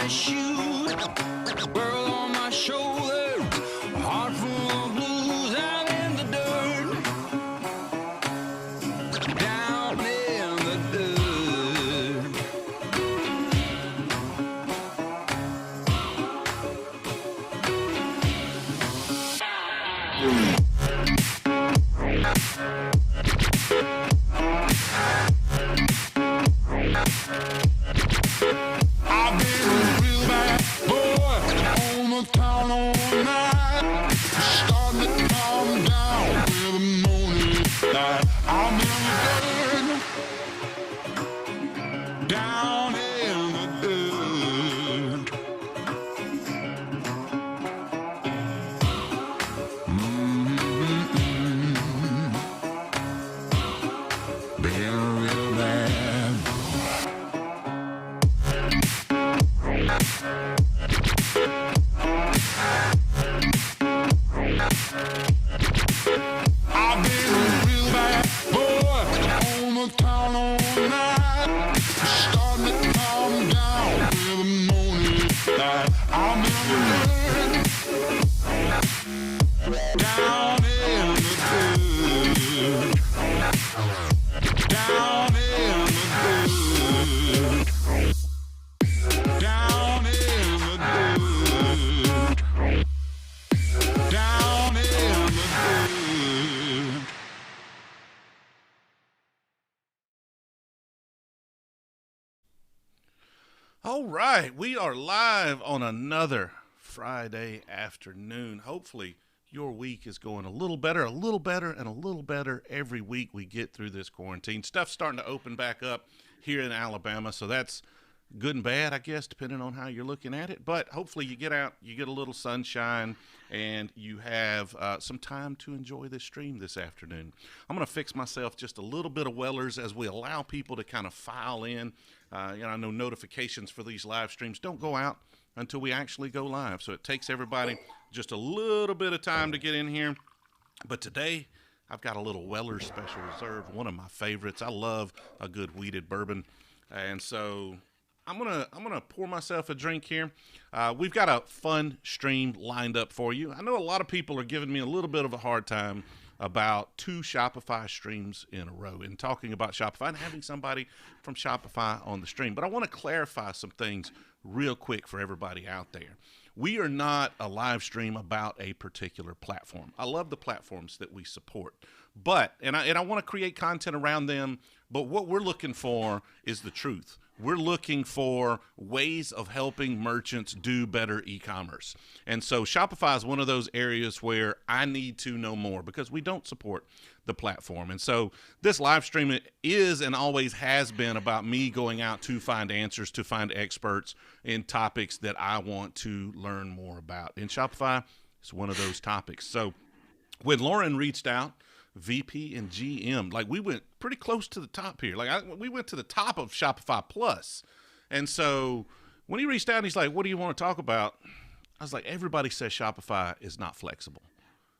my shoes, world on my shoulder, heart full of blues. I'm in the dirt, down in the dirt. I've been a real bad boy on the town all night, starting to calm down with the morning light. I'm in the dirt, down in the dirt. Been real bad. I've been a real bad boy on the town all night, starting to calm down with the morning light. I'm in the dirt, down in the dirt, down in the dirt, down in the dirt, down in the dirt. All right, we are live on another Friday afternoon. Hopefully your week is going a little better, and a little better every week we get through this quarantine. Stuff's starting to open back up here in Alabama, so that's good and bad, I guess, depending on how you're looking at it. But hopefully you get out, you get a little sunshine, and you have some time to enjoy this stream this afternoon. I'm going to fix myself just a little bit of Wellers as we allow people to kind of file in. I know notifications for these live streams don't go out until we actually go live, so it takes everybody just a little bit of time to get in here. But today, I've got a little Weller Special Reserve, one of my favorites. I love a good wheated bourbon, and so I'm gonna pour myself a drink here. We've got a fun stream lined up for you. I know a lot of people are giving me a little bit of a hard time about 2 Shopify streams in a row and talking about Shopify and having somebody from Shopify on the stream. But I want to clarify some things real quick for everybody out there. We are not a live stream about a particular platform. I love the platforms that we support, but and I want to create content around them, but what we're looking for is the truth. We're looking for ways of helping merchants do better e-commerce. And so Shopify is one of those areas where I need to know more because we don't support the platform. And so this live stream is and always has been about me going out to find answers, to find experts in topics that I want to learn more about. And Shopify is one of those topics. So when Loren reached out, VP and GM, like we went pretty close to the top here. We went to the top of Shopify Plus. And so when he reached out and he's like, what do you want to talk about? I was like, everybody says Shopify is not flexible.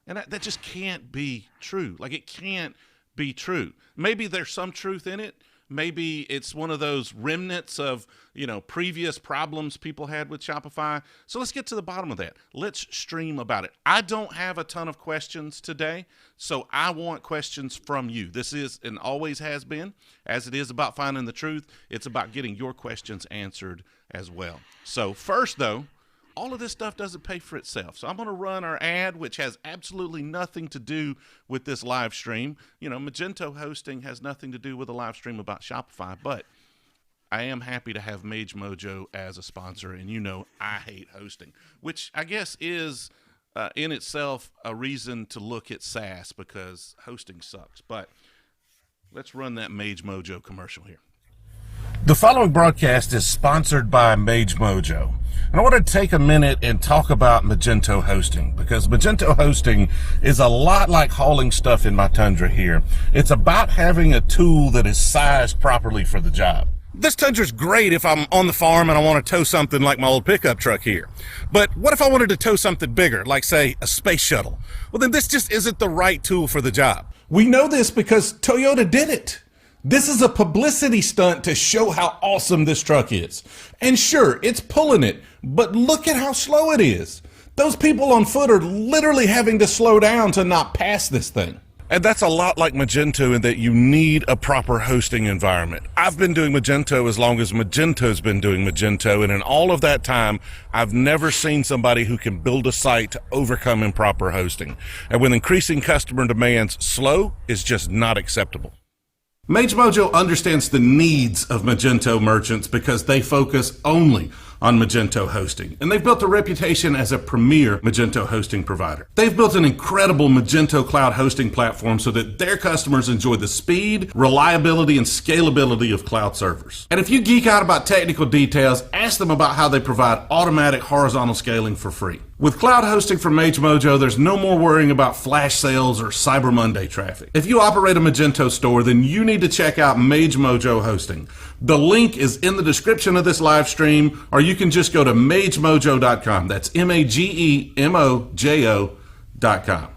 And that just can't be true. Like, it can't be true. Maybe there's some truth in it. Maybe it's one of those remnants of, previous problems people had with Shopify. So let's get to the bottom of that. Let's stream about it. I don't have a ton of questions today, so I want questions from you. This is and always has been, as it is about finding the truth, it's about getting your questions answered as well. So first, though, all of this stuff doesn't pay for itself. So I'm going to run our ad, which has absolutely nothing to do with this live stream. Magento hosting has nothing to do with a live stream about Shopify, but I am happy to have Mage Mojo as a sponsor, and I hate hosting, which I guess is in itself a reason to look at SaaS because hosting sucks. But let's run that Mage Mojo commercial here. The following broadcast is sponsored by Mage Mojo. And I want to take a minute and talk about Magento hosting, because Magento hosting is a lot like hauling stuff in my Tundra here. It's about having a tool that is sized properly for the job. This Tundra's great if I'm on the farm and I want to tow something like my old pickup truck here. But what if I wanted to tow something bigger, like, say, a space shuttle? Well, then this just isn't the right tool for the job. We know this because Toyota did it. This is a publicity stunt to show how awesome this truck is. And sure, it's pulling it, but look at how slow it is. Those people on foot are literally having to slow down to not pass this thing. And that's a lot like Magento in that you need a proper hosting environment. I've been doing Magento as long as Magento's been doing Magento, and in all of that time, I've never seen somebody who can build a site to overcome improper hosting. And with increasing customer demands, slow is just not acceptable. MageMojo understands the needs of Magento merchants because they focus only on Magento hosting, and they've built a reputation as a premier Magento hosting provider. They've built an incredible Magento cloud hosting platform so that their customers enjoy the speed, reliability, and scalability of cloud servers. And if you geek out about technical details, ask them about how they provide automatic horizontal scaling for free. With cloud hosting from MageMojo, there's no more worrying about flash sales or Cyber Monday traffic. If you operate a Magento store, then you need to check out MageMojo Hosting. The link is in the description of this live stream, or you can just go to magemojo.com. That's MageMojo.com.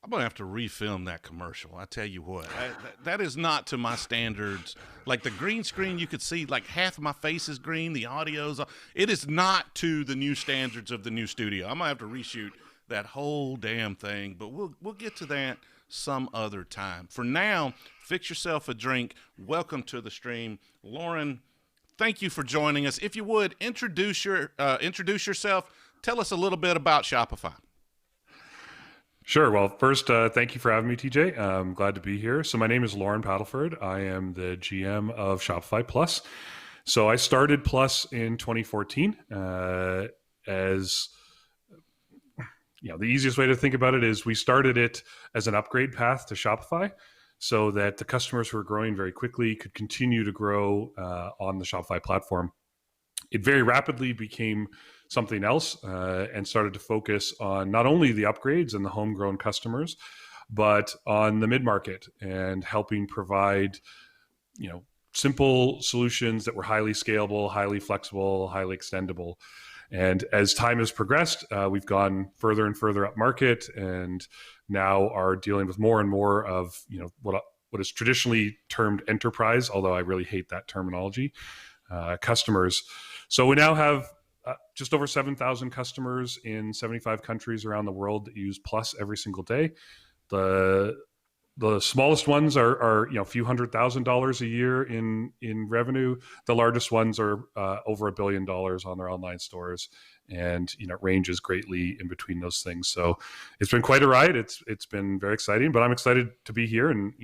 I'm going to have to refilm that commercial. I tell you what, that is not to my standards. Like the green screen, you could see like half of my face is green. The audio's, it is not to the new standards of the new studio. I'm going to have to reshoot that whole damn thing, but we'll get to that some other time. For now, fix yourself a drink. Welcome to the stream. Loren, thank you for joining us. If you would, introduce yourself. Tell us a little bit about Shopify. Sure. Well, first, thank you for having me, TJ. I'm glad to be here. So my name is Loren Padelford. I am the GM of Shopify Plus. So I started Plus in 2014 as, the easiest way to think about it is we started it as an upgrade path to Shopify so that the customers who are growing very quickly could continue to grow on the Shopify platform. It very rapidly became something else and started to focus on not only the upgrades and the homegrown customers, but on the mid-market and helping provide, simple solutions that were highly scalable, highly flexible, highly extendable. And as time has progressed, we've gone further and further up market and now are dealing with more and more of, what is traditionally termed enterprise, although I really hate that terminology, customers. So we now have just over 7,000 customers in 75 countries around the world that use Plus every single day. The smallest ones are a few $100,000 a year in revenue. The largest ones are over $1 billion on their online stores, and it ranges greatly in between those things. So it's been quite a ride. It's been very exciting, but I'm excited to be here and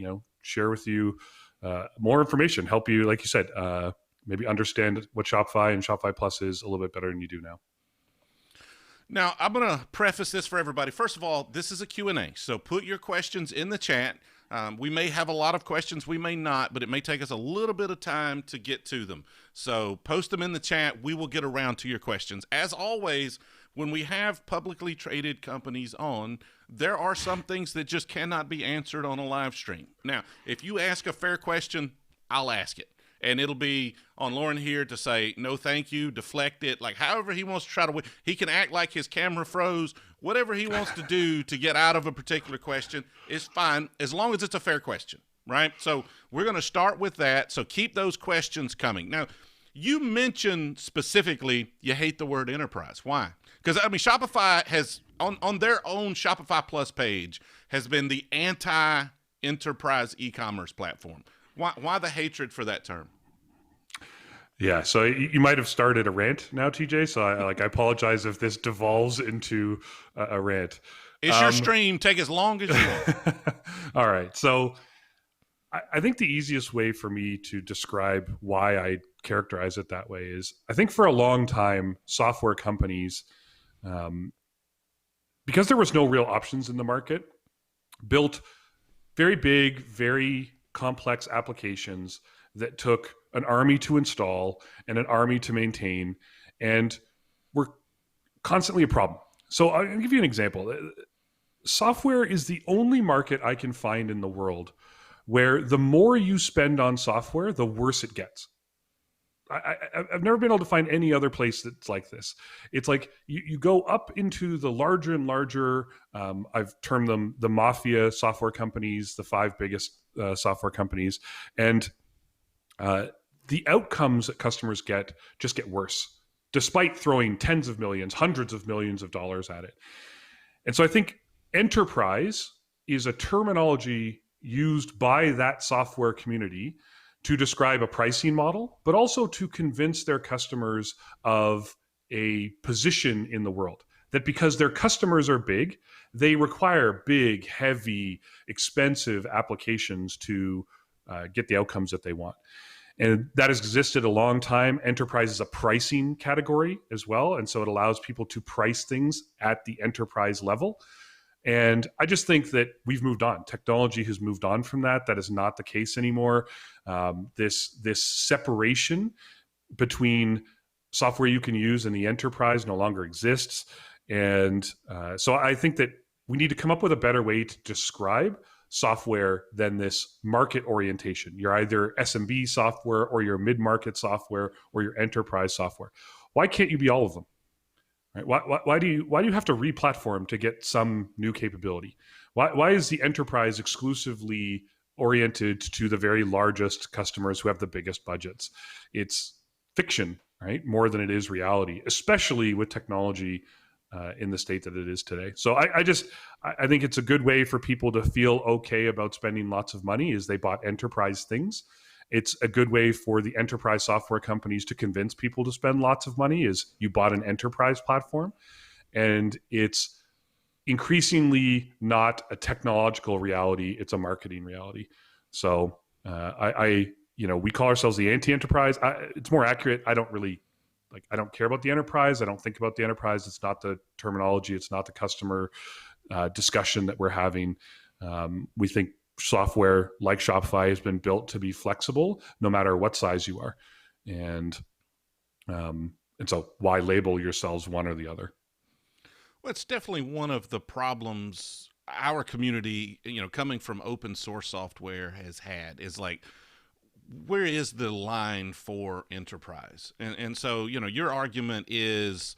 share with you more information, help you, like you said, maybe understand what Shopify and Shopify Plus is a little bit better than you do now. Now, I'm going to preface this for everybody. First of all, this is a Q&A, so put your questions in the chat. We may have a lot of questions, we may not, but it may take us a little bit of time to get to them. So post them in the chat. We will get around to your questions. As always, when we have publicly traded companies on, there are some things that just cannot be answered on a live stream. Now, if you ask a fair question, I'll ask it. And it'll be on Loren here to say, no, thank you, deflect it, like however he wants to try to win. He can act like his camera froze. Whatever he wants to do to get out of a particular question is fine, as long as it's a fair question, right? So we're going to start with that. So keep those questions coming. Now, you mentioned specifically you hate the word enterprise. Why? Because, Shopify has, on their own Shopify Plus page, has been the anti-enterprise e-commerce platform. Why the hatred for that term? Yeah, so you might have started a rant now, TJ. So I apologize if this devolves into a rant. It's your stream. Take as long as you want. All right. So I think the easiest way for me to describe why I characterize it that way is I think for a long time, software companies, because there was no real options in the market, built very big, very complex applications that took an army to install and an army to maintain and were constantly a problem. So I'll give you an example. Software is the only market I can find in the world where the more you spend on software, the worse it gets. I've never been able to find any other place that's like this. It's like you go up into the larger and larger, I've termed them the mafia software companies, the 5 biggest software companies. And the outcomes that customers get just get worse, despite throwing tens of millions, hundreds of millions of dollars at it. And so I think enterprise is a terminology used by that software community to describe a pricing model, but also to convince their customers of a position in the world. That because their customers are big, they require big, heavy, expensive applications to get the outcomes that they want. And that has existed a long time. Enterprise is a pricing category as well. And so it allows people to price things at the enterprise level. And I just think that we've moved on. Technology has moved on from that. That is not the case anymore. This separation between software you can use and the enterprise no longer exists. And so I think that we need to come up with a better way to describe software than this market orientation. You're either SMB software or your mid-market software or your enterprise software. Why can't you be all of them? Right? Why do you have to re-platform to get some new capability? Why is the enterprise exclusively oriented to the very largest customers who have the biggest budgets? It's fiction, right? More than it is reality, especially with technology in the state that it is today. So I think it's a good way for people to feel okay about spending lots of money is they bought enterprise things. It's a good way for the enterprise software companies to convince people to spend lots of money is you bought an enterprise platform. And it's increasingly not a technological reality. It's a marketing reality. So we call ourselves the anti-enterprise. It's more accurate. I don't care about the enterprise. I don't think about the enterprise. It's not the terminology. It's not the customer discussion that we're having. We think software like Shopify has been built to be flexible no matter what size you are. And so why label yourselves one or the other? Well, it's definitely one of the problems our community, coming from open source software has had is like, where is the line for enterprise? And so, your argument is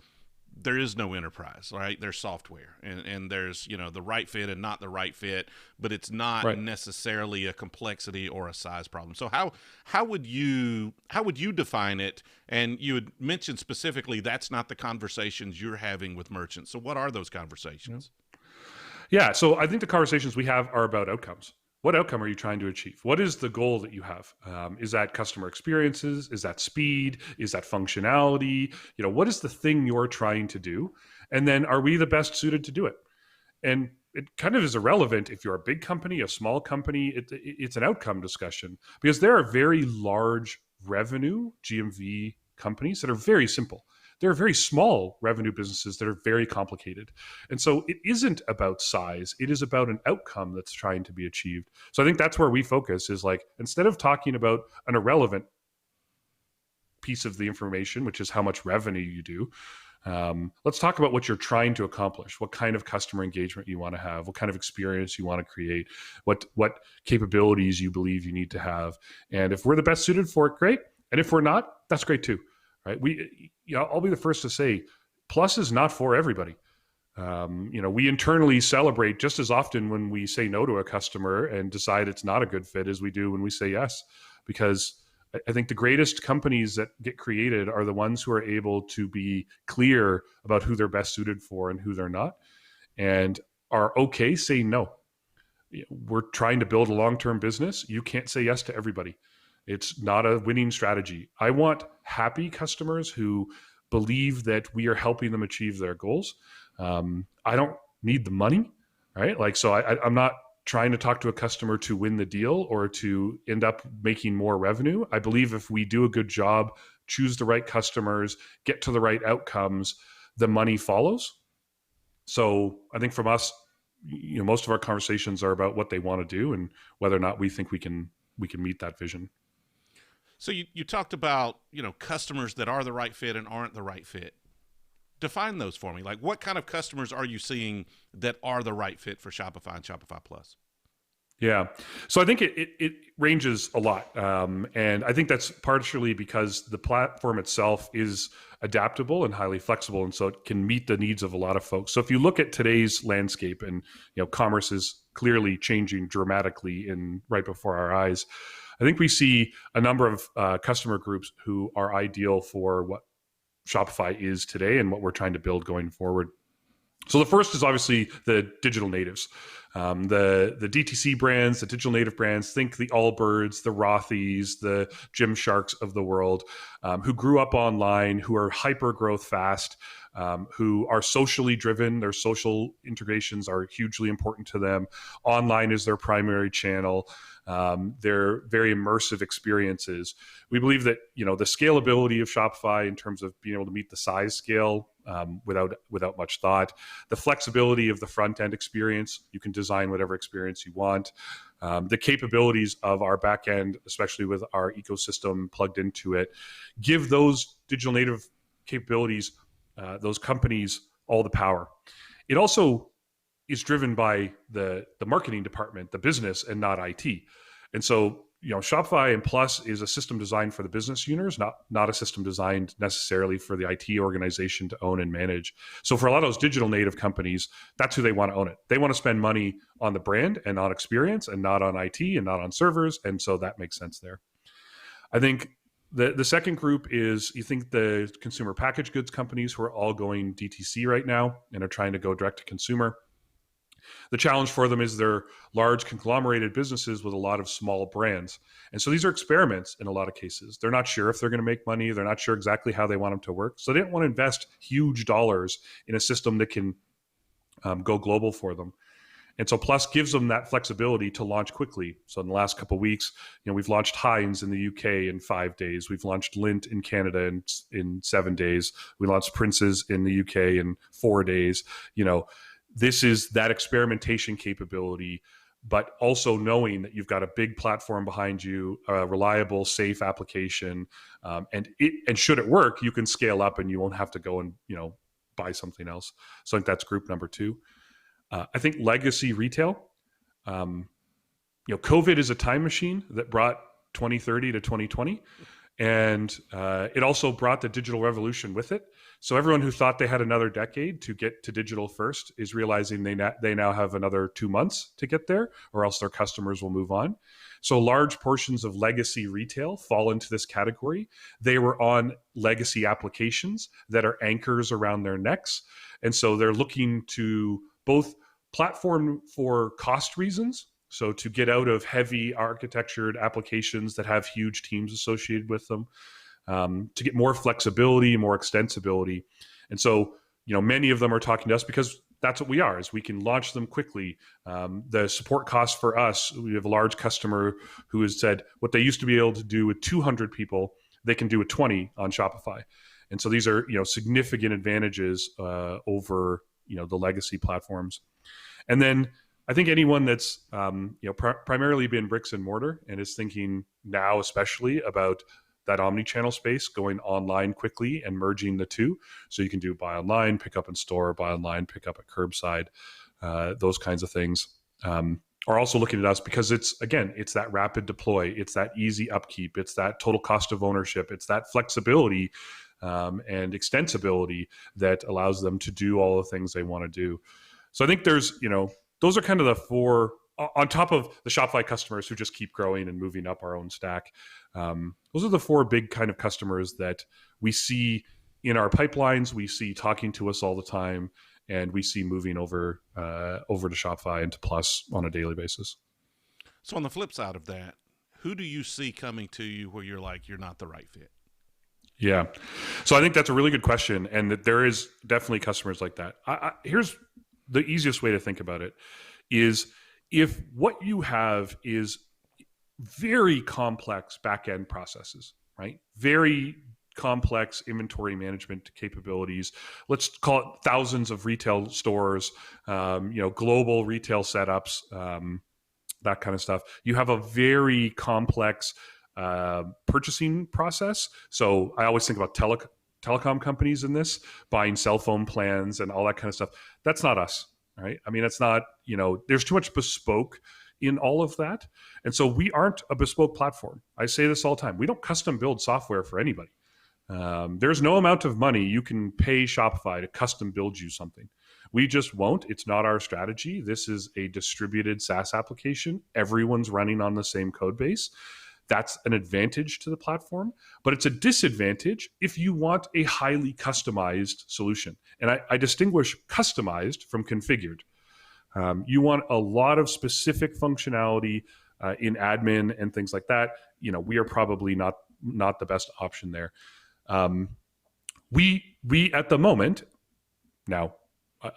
there is no enterprise, right? There's software and there's, the right fit and not the right fit, but it's not necessarily a complexity or a size problem. So how would you define it? And you had mentioned specifically that's not the conversations you're having with merchants. So what are those conversations? Yeah. So I think the conversations we have are about outcomes. What outcome are you trying to achieve? What is the goal that you have? Is that customer experiences? Is that speed? Is that functionality? What is the thing you're trying to do? And then are we the best suited to do it? And it kind of is irrelevant if you're a big company, a small company. It's an outcome discussion because there are very large revenue GMV companies that are very simple. There are very small revenue businesses that are very complicated. And so it isn't about size. It is about an outcome that's trying to be achieved. So I think that's where we focus is like, instead of talking about an irrelevant piece of the information, which is how much revenue you do, let's talk about what you're trying to accomplish, what kind of customer engagement you want to have, what kind of experience you want to create, what capabilities you believe you need to have. And if we're the best suited for it, great. And if we're not, that's great too. Right? I'll be the first to say, Plus is not for everybody. We internally celebrate just as often when we say no to a customer and decide it's not a good fit as we do when we say yes, because I think the greatest companies that get created are the ones who are able to be clear about who they're best suited for and who they're not, and are okay saying no. We're trying to build a long-term business. You can't say yes to everybody. It's not a winning strategy. I want happy customers who believe that we are helping them achieve their goals. I don't need the money, right? I'm not trying to talk to a customer to win the deal or to end up making more revenue. I believe if we do a good job, choose the right customers, get to the right outcomes, the money follows. So I think from us, most of our conversations are about what they want to do and whether or not we think we can meet that vision. So you talked about, customers that are the right fit and aren't the right fit. Define those for me. Like, what kind of customers are you seeing that are the right fit for Shopify and Shopify Plus? Yeah. So I think it ranges a lot. And I think that's partially because the platform itself is adaptable and highly flexible. And so it can meet the needs of a lot of folks. So if you look at today's landscape, and commerce is clearly changing dramatically in right before our eyes, I think we see a number of customer groups who are ideal for what Shopify is today and what we're trying to build going forward. So the first is obviously the digital natives, the DTC brands, the digital native brands. Think the Allbirds, the Rothys, the Gymsharks of the world, who grew up online, who are hyper growth fast, who are socially driven. Their social integrations are hugely important to them. Online is their primary channel. They're very immersive experiences. We believe that the scalability of Shopify in terms of being able to meet the size scale without much thought, the flexibility of the front end experience. You can design whatever experience you want. The capabilities of our back end, especially with our ecosystem plugged into it, give those digital native capabilities, those companies, all the power. It also is driven by the marketing department, the business, and not IT. And so, Shopify and Plus is a system designed for the business owners, not a system designed necessarily for the IT organization to own and manage. So for a lot of those digital native companies, that's who they want to own it. They want to spend money on the brand and on experience and not on IT and not on servers. And so that makes sense there. I think the second group is, you think the consumer packaged goods companies who are all going DTC right now and are trying to go direct to consumer. The challenge for them is they're large conglomerated businesses with a lot of small brands. And so these are experiments in a lot of cases. They're not sure if they're going to make money. They're not sure exactly how they want them to work. So they don't want to invest huge dollars in a system that can go global for them. And so Plus gives them that flexibility to launch quickly. So in the last couple of weeks, we've launched Heinz in the UK in 5 days. We've launched Lindt in Canada in 7 days. We launched Prince's in the UK in 4 days. This is that experimentation capability, but also knowing that you've got a big platform behind you, a reliable, safe application, and should it work, you can scale up and you won't have to go and buy something else. So I think that's group number 2. I think legacy retail. COVID is a time machine that brought 2030 to 2020, and it also brought the digital revolution with it. So everyone who thought they had another decade to get to digital first is realizing they now have another 2 months to get there, or else their customers will move on. So large portions of legacy retail fall into this category. They were on legacy applications that are anchors around their necks. And so they're looking to both platform for cost reasons, so to get out of heavy architectured applications that have huge teams associated with them, to get more flexibility, more extensibility. And so, many of them are talking to us because that's what we are, is we can launch them quickly. The support costs for us, we have a large customer who has said what they used to be able to do with 200 people, they can do with 20 on Shopify. And so these are, significant advantages over, the legacy platforms. And then I think anyone that's, primarily been bricks and mortar and is thinking now, especially about that omni-channel space, going online quickly and merging the two. So you can do buy online, pick up in store, buy online, pick up at curbside, those kinds of things. Are also looking at us because it's that rapid deploy, it's that easy upkeep, it's that total cost of ownership, it's that flexibility and extensibility that allows them to do all the things they want to do. So I think there's, those are kind of the 4, on top of the Shopify customers who just keep growing and moving up our own stack. Those are the 4 big kind of customers that we see in our pipelines, we see talking to us all the time, and we see moving over to Shopify and to Plus on a daily basis. So on the flip side of that, who do you see coming to you where you're like, you're not the right fit? Yeah. So I think that's a really good question, and that there is definitely customers like that. Here's the easiest way to think about it is, if what you have is very complex back-end processes, right? Very complex inventory management capabilities. Let's call it thousands of retail stores, global retail setups, that kind of stuff. You have a very complex purchasing process. So I always think about telecom companies in this, buying cell phone plans and all that kind of stuff. That's not us, right? I mean, it's not, there's too much bespoke in all of that. And so we aren't a bespoke platform. I say this all the time. We don't custom build software for anybody. There's no amount of money you can pay Shopify to custom build you something. We just won't. It's not our strategy. This is a distributed SaaS application. Everyone's running on the same code base. That's an advantage to the platform, but it's a disadvantage if you want a highly customized solution. And I distinguish customized from configured. You want a lot of specific functionality in admin and things like that. We are probably not the best option there. We at the moment, now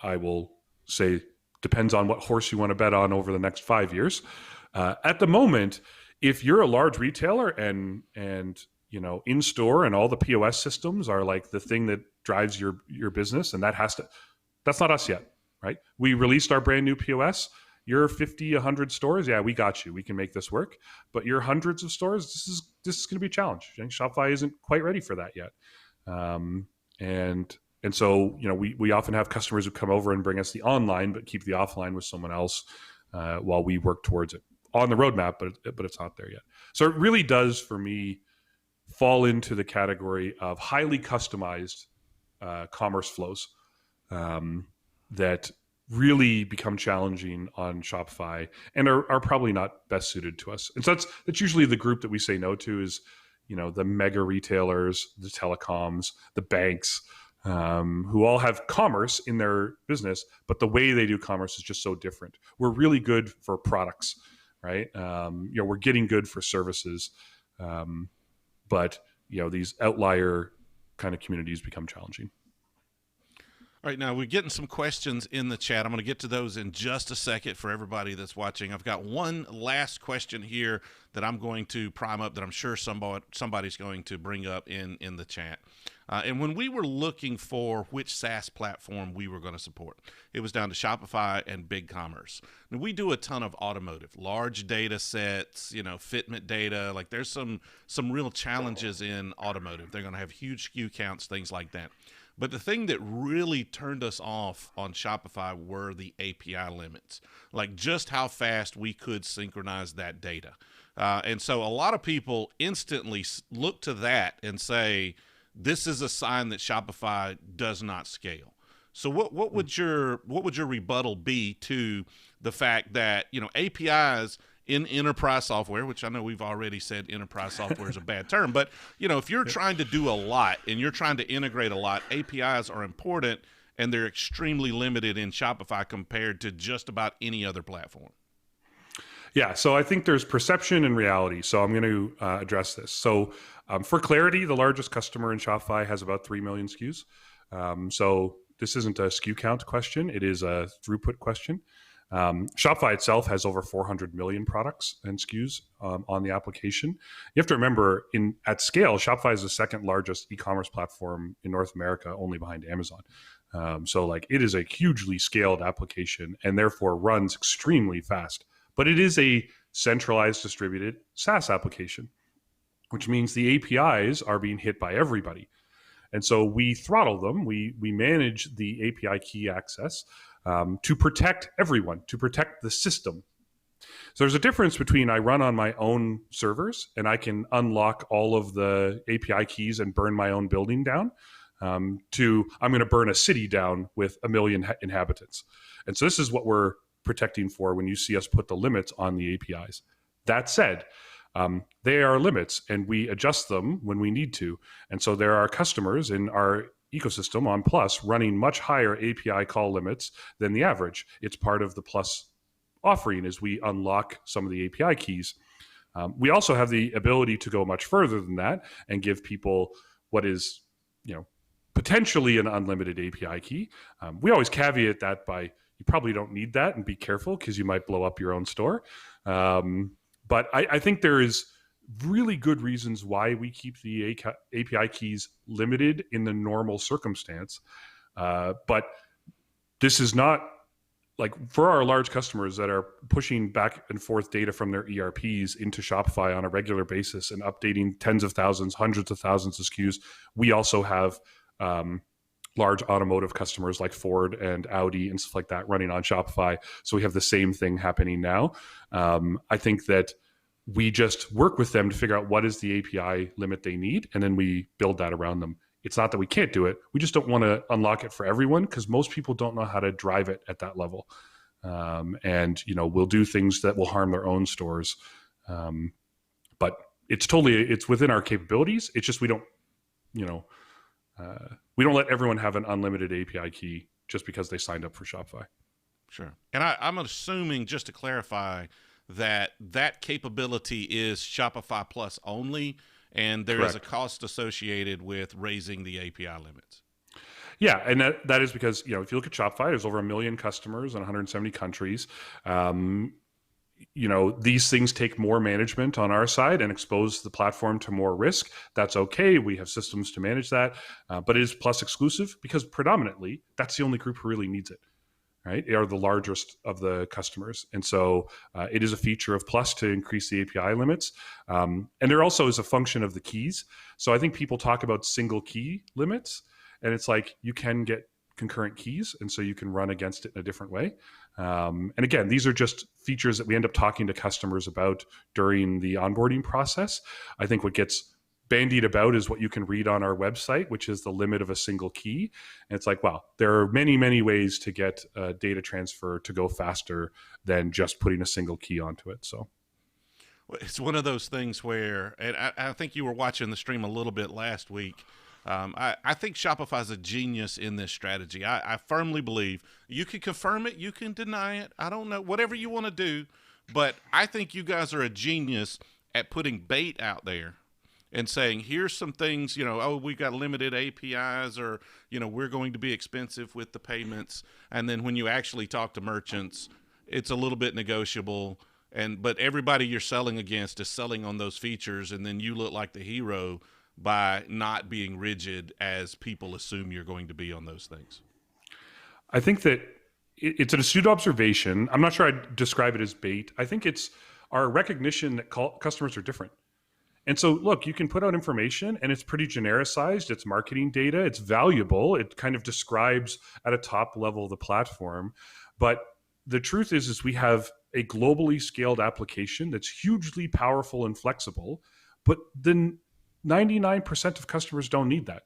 I will say, depends on what horse you want to bet on over the next 5 years. At the moment, if you're a large retailer and in store and all the POS systems are like the thing that drives your business, and that's not us yet, right? We released our brand new POS. You're 50, 100 stores. Yeah, we got you. We can make this work. But you're hundreds of stores. This is going to be a challenge. I think Shopify isn't quite ready for that yet. And so, we often have customers who come over and bring us the online, but keep the offline with someone else while we work towards it on the roadmap, but it's not there yet. So it really does, for me, fall into the category of highly customized commerce flows that really become challenging on Shopify and are probably not best suited to us. And so that's usually the group that we say no to is, the mega retailers, the telecoms, the banks, who all have commerce in their business, but the way they do commerce is just so different. We're really good for products, right? We're getting good for services, but these outlier kind of communities become challenging. All right, now we're getting some questions in the chat. I'm going to get to those in just a second for everybody that's watching. I've got one last question here that I'm going to prime up that I'm sure somebody's going to bring up in the chat. And when we were looking for which SaaS platform we were going to support, it was down to Shopify and BigCommerce. Now, we do a ton of automotive, large data sets, fitment data. Like there's some real challenges in automotive. They're going to have huge SKU counts, things like that. But the thing that really turned us off on Shopify were the API limits, like just how fast we could synchronize that data. And so a lot of people instantly look to that and say, this is a sign that Shopify does not scale. So what would your rebuttal be to the fact that, APIs in enterprise software, which I know we've already said enterprise software is a bad term, but if you're trying to do a lot and you're trying to integrate a lot, APIs are important and they're extremely limited in Shopify compared to just about any other platform. Yeah, so I think there's perception and reality. So I'm going to address this. So for clarity, the largest customer in Shopify has about 3 million SKUs. So this isn't a SKU count question. It is a throughput question. Shopify itself has over 400 million products and SKUs on the application. You have to remember, at scale, Shopify is the second largest e-commerce platform in North America, only behind Amazon. So it is a hugely scaled application and therefore runs extremely fast. But it is a centralized distributed SaaS application, which means the APIs are being hit by everybody. And so we throttle them. We manage the API key access to protect everyone, to protect the system. So there's a difference between I run on my own servers and I can unlock all of the API keys and burn my own building down, to I'm going to burn a city down with 1 million inhabitants. And so this is what we're protecting for when you see us put the limits on the APIs. That said, they are limits and we adjust them when we need to. And so there are customers in our ecosystem on Plus running much higher API call limits than the average. It's part of the Plus offering as we unlock some of the API keys. We also have the ability to go much further than that and give people what is, potentially an unlimited API key. We always caveat that by you probably don't need that and be careful because you might blow up your own store. But I think there is really good reasons why we keep the API keys limited in the normal circumstance. But this is not for our large customers that are pushing back and forth data from their ERPs into Shopify on a regular basis and updating tens of thousands, hundreds of thousands of SKUs. We also have large automotive customers like Ford and Audi and stuff like that running on Shopify. So we have the same thing happening now. I think that we just work with them to figure out what is the API limit they need, and then we build that around them. It's not that we can't do it. We just don't want to unlock it for everyone because most people don't know how to drive it at that level. And, we'll do things that will harm their own stores. But it's within our capabilities. It's just we don't let everyone have an unlimited API key just because they signed up for Shopify. Sure. And I'm assuming, just to clarify, that capability is Shopify Plus only, and there is a cost associated with raising the API limits. Yeah, and that is because, if you look at Shopify, there's over 1 million customers in 170 countries. These things take more management on our side and expose the platform to more risk. That's okay. We have systems to manage that. But it is Plus exclusive because predominantly that's the only group who really needs it, right? They are the largest of the customers. And so it is a feature of Plus to increase the API limits. And there also is a function of the keys. So I think people talk about single key limits, and it's like you can get concurrent keys, and so you can run against it in a different way. And again, these are just features that we end up talking to customers about during the onboarding process. I think what gets bandied about is what you can read on our website, which is the limit of a single key. And it's like, wow, there are many, many ways to get data transfer to go faster than just putting a single key onto it. So it's one of those things where, and I think you were watching the stream a little bit last week. I think Shopify is a genius in this strategy. I firmly believe you can confirm it, you can deny it. I don't know, whatever you want to do. But I think you guys are a genius at putting bait out there and saying, here's some things, we got limited APIs, or, we're going to be expensive with the payments. And then when you actually talk to merchants, it's a little bit negotiable. But everybody you're selling against is selling on those features. And then you look like the hero by not being rigid as people assume you're going to be on those things. I think that it's an astute observation. I'm not sure I'd describe it as bait. I think it's our recognition that customers are different. And so, look, you can put out information and it's pretty genericized. It's marketing data. It's valuable. It kind of describes at a top level the platform. But the truth is we have a globally scaled application that's hugely powerful and flexible. But then 99% of customers don't need that.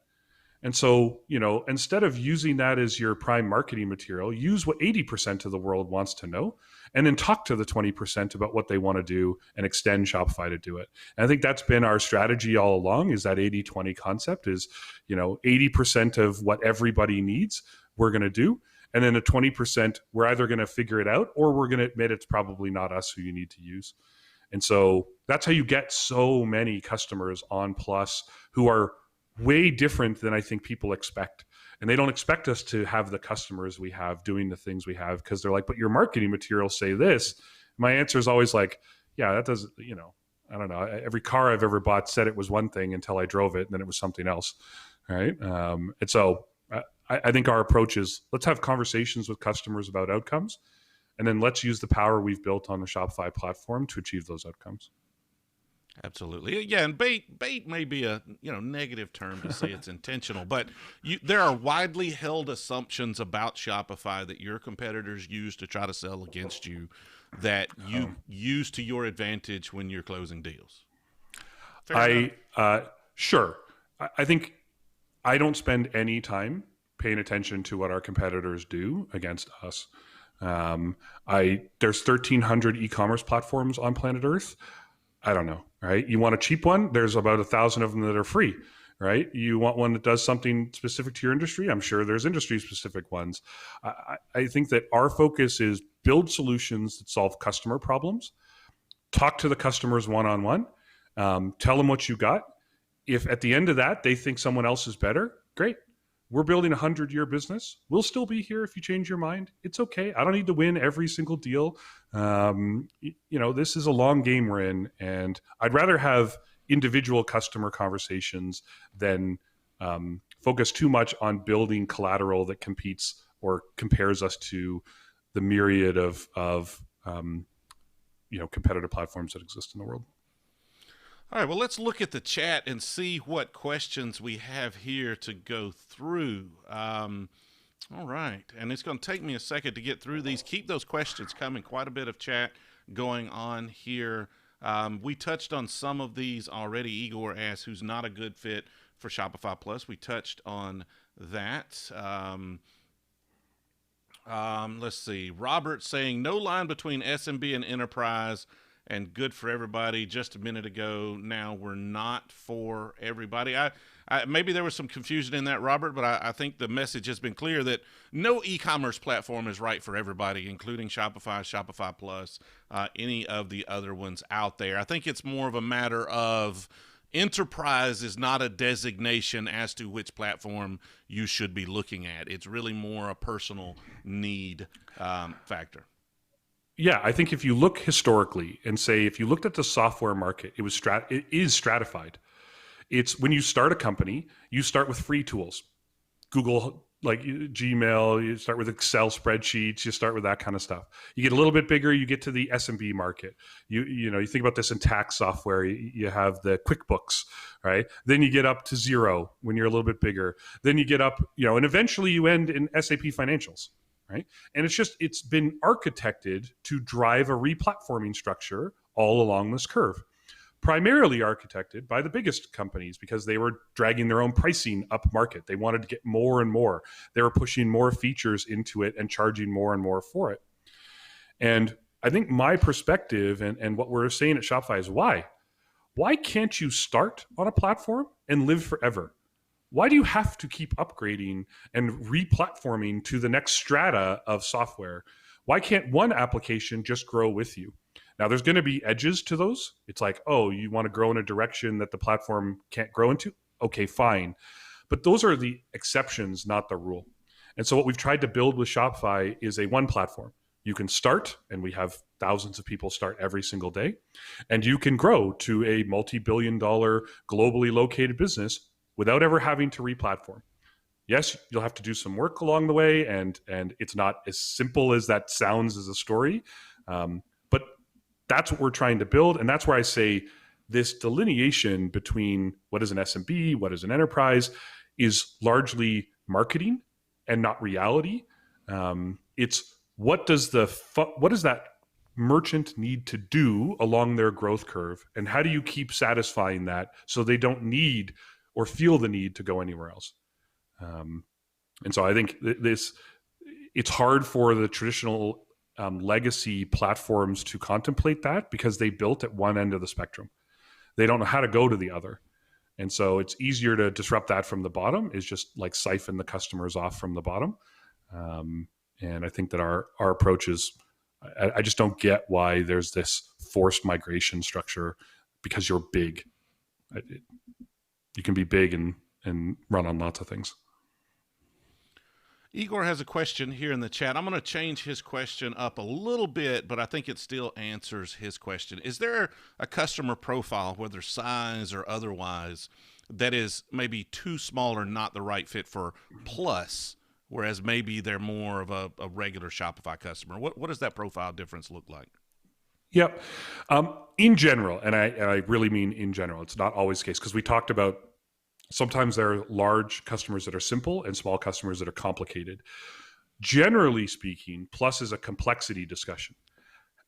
And so, instead of using that as your prime marketing material, use what 80% of the world wants to know, and then talk to the 20% about what they want to do and extend Shopify to do it. And I think that's been our strategy all along, is that 80-20 concept is, 80% of what everybody needs, we're going to do. And then the 20%, we're either going to figure it out or we're going to admit it's probably not us who you need to use. And so that's how you get so many customers on Plus who are way different than I think people expect. And they don't expect us to have the customers we have doing the things we have, because they're like, but your marketing materials say this. My answer is always like, yeah, that doesn't, I don't know. Every car I've ever bought said it was one thing until I drove it, and then it was something else. Right. And so I think our approach is, let's have conversations with customers about outcomes, and then let's use the power we've built on the Shopify platform to achieve those outcomes. Absolutely. Yeah, and bait may be a negative term to say it's intentional, but there are widely held assumptions about Shopify that your competitors use to try to sell against you that you use to your advantage when you're closing deals. Sure. I think I don't spend any time paying attention to what our competitors do against us. There's 1,300 e-commerce platforms on planet Earth. I don't know, right? You want a cheap one? There's about 1,000 of them that are free, right? You want one that does something specific to your industry? I'm sure there's industry-specific ones. I think that our focus is build solutions that solve customer problems, talk to the customers one-on-one, tell them what you got. If at the end of that, they think someone else is better, great. We're building a 100-year business. We'll still be here if you change your mind. It's okay. I don't need to win every single deal. This is a long game we're in, and I'd rather have individual customer conversations than focus too much on building collateral that competes or compares us to the myriad of competitive platforms that exist in the world. All right, well, let's look at the chat and see what questions we have here to go through. All right, and it's going to take me a second to get through these. Keep those questions coming. Quite a bit of chat going on here. We touched on some of these already. Igor asked, who's not a good fit for Shopify Plus? We touched on that. Let's see. Robert saying, no line between SMB and enterprise and good for everybody. Just a minute ago, now we're not for everybody. Maybe there was some confusion in that, Robert, but I think the message has been clear that no e-commerce platform is right for everybody, including Shopify, Shopify Plus, any of the other ones out there. I think it's more of a matter of enterprise is not a designation as to which platform you should be looking at. It's really more a personal need factor. Yeah, I think if you look historically and say, if you looked at the software market, it is stratified. It's when you start a company, you start with free tools, Google, like Gmail, you start with Excel spreadsheets, you start with that kind of stuff. You get a little bit bigger, you get to the SMB market. You think about this in tax software, you have the QuickBooks, right? Then you get up to Xero when you're a little bit bigger. Then you get up, and eventually you end in SAP Financials, right? And it's been architected to drive a replatforming structure all along this curve. Primarily architected by the biggest companies because they were dragging their own pricing up market. They wanted to get more and more. They were pushing more features into it and charging more and more for it. And I think my perspective and what we're saying at Shopify is why? Why can't you start on a platform and live forever? Why do you have to keep upgrading and replatforming to the next strata of software? Why can't one application just grow with you? Now, there's going to be edges to those. It's like, oh, you want to grow in a direction that the platform can't grow into? Okay, fine. But those are the exceptions, not the rule. And so what we've tried to build with Shopify is a one platform. You can start, and we have thousands of people start every single day, and you can grow to a multi-billion-dollar globally located business without ever having to replatform. Yes, you'll have to do some work along the way, and it's not as simple as that sounds as a story. But that's what we're trying to build. And that's where I say this delineation between what is an SMB, what is an enterprise, is largely marketing and not reality. It's what does that merchant need to do along their growth curve? And how do you keep satisfying that so they don't need or feel the need to go anywhere else? And so I think it's hard for the traditional legacy platforms to contemplate that because they built at one end of the spectrum. They don't know how to go to the other. And so it's easier to disrupt that from the bottom, is just like siphon the customers off from the bottom. And I think that our approach is, I just don't get why there's this forced migration structure because you're big. You can be big and run on lots of things. Igor has a question here in the chat. I'm going to change his question up a little bit, but I think it still answers his question. Is there a customer profile, whether size or otherwise, that is maybe too small or not the right fit for Plus, whereas maybe they're more of a regular Shopify customer? What does that profile difference look like? Yep. In general, and I really mean in general, it's not always the case, because we talked about sometimes there are large customers that are simple and small customers that are complicated. Generally speaking, Plus is a complexity discussion.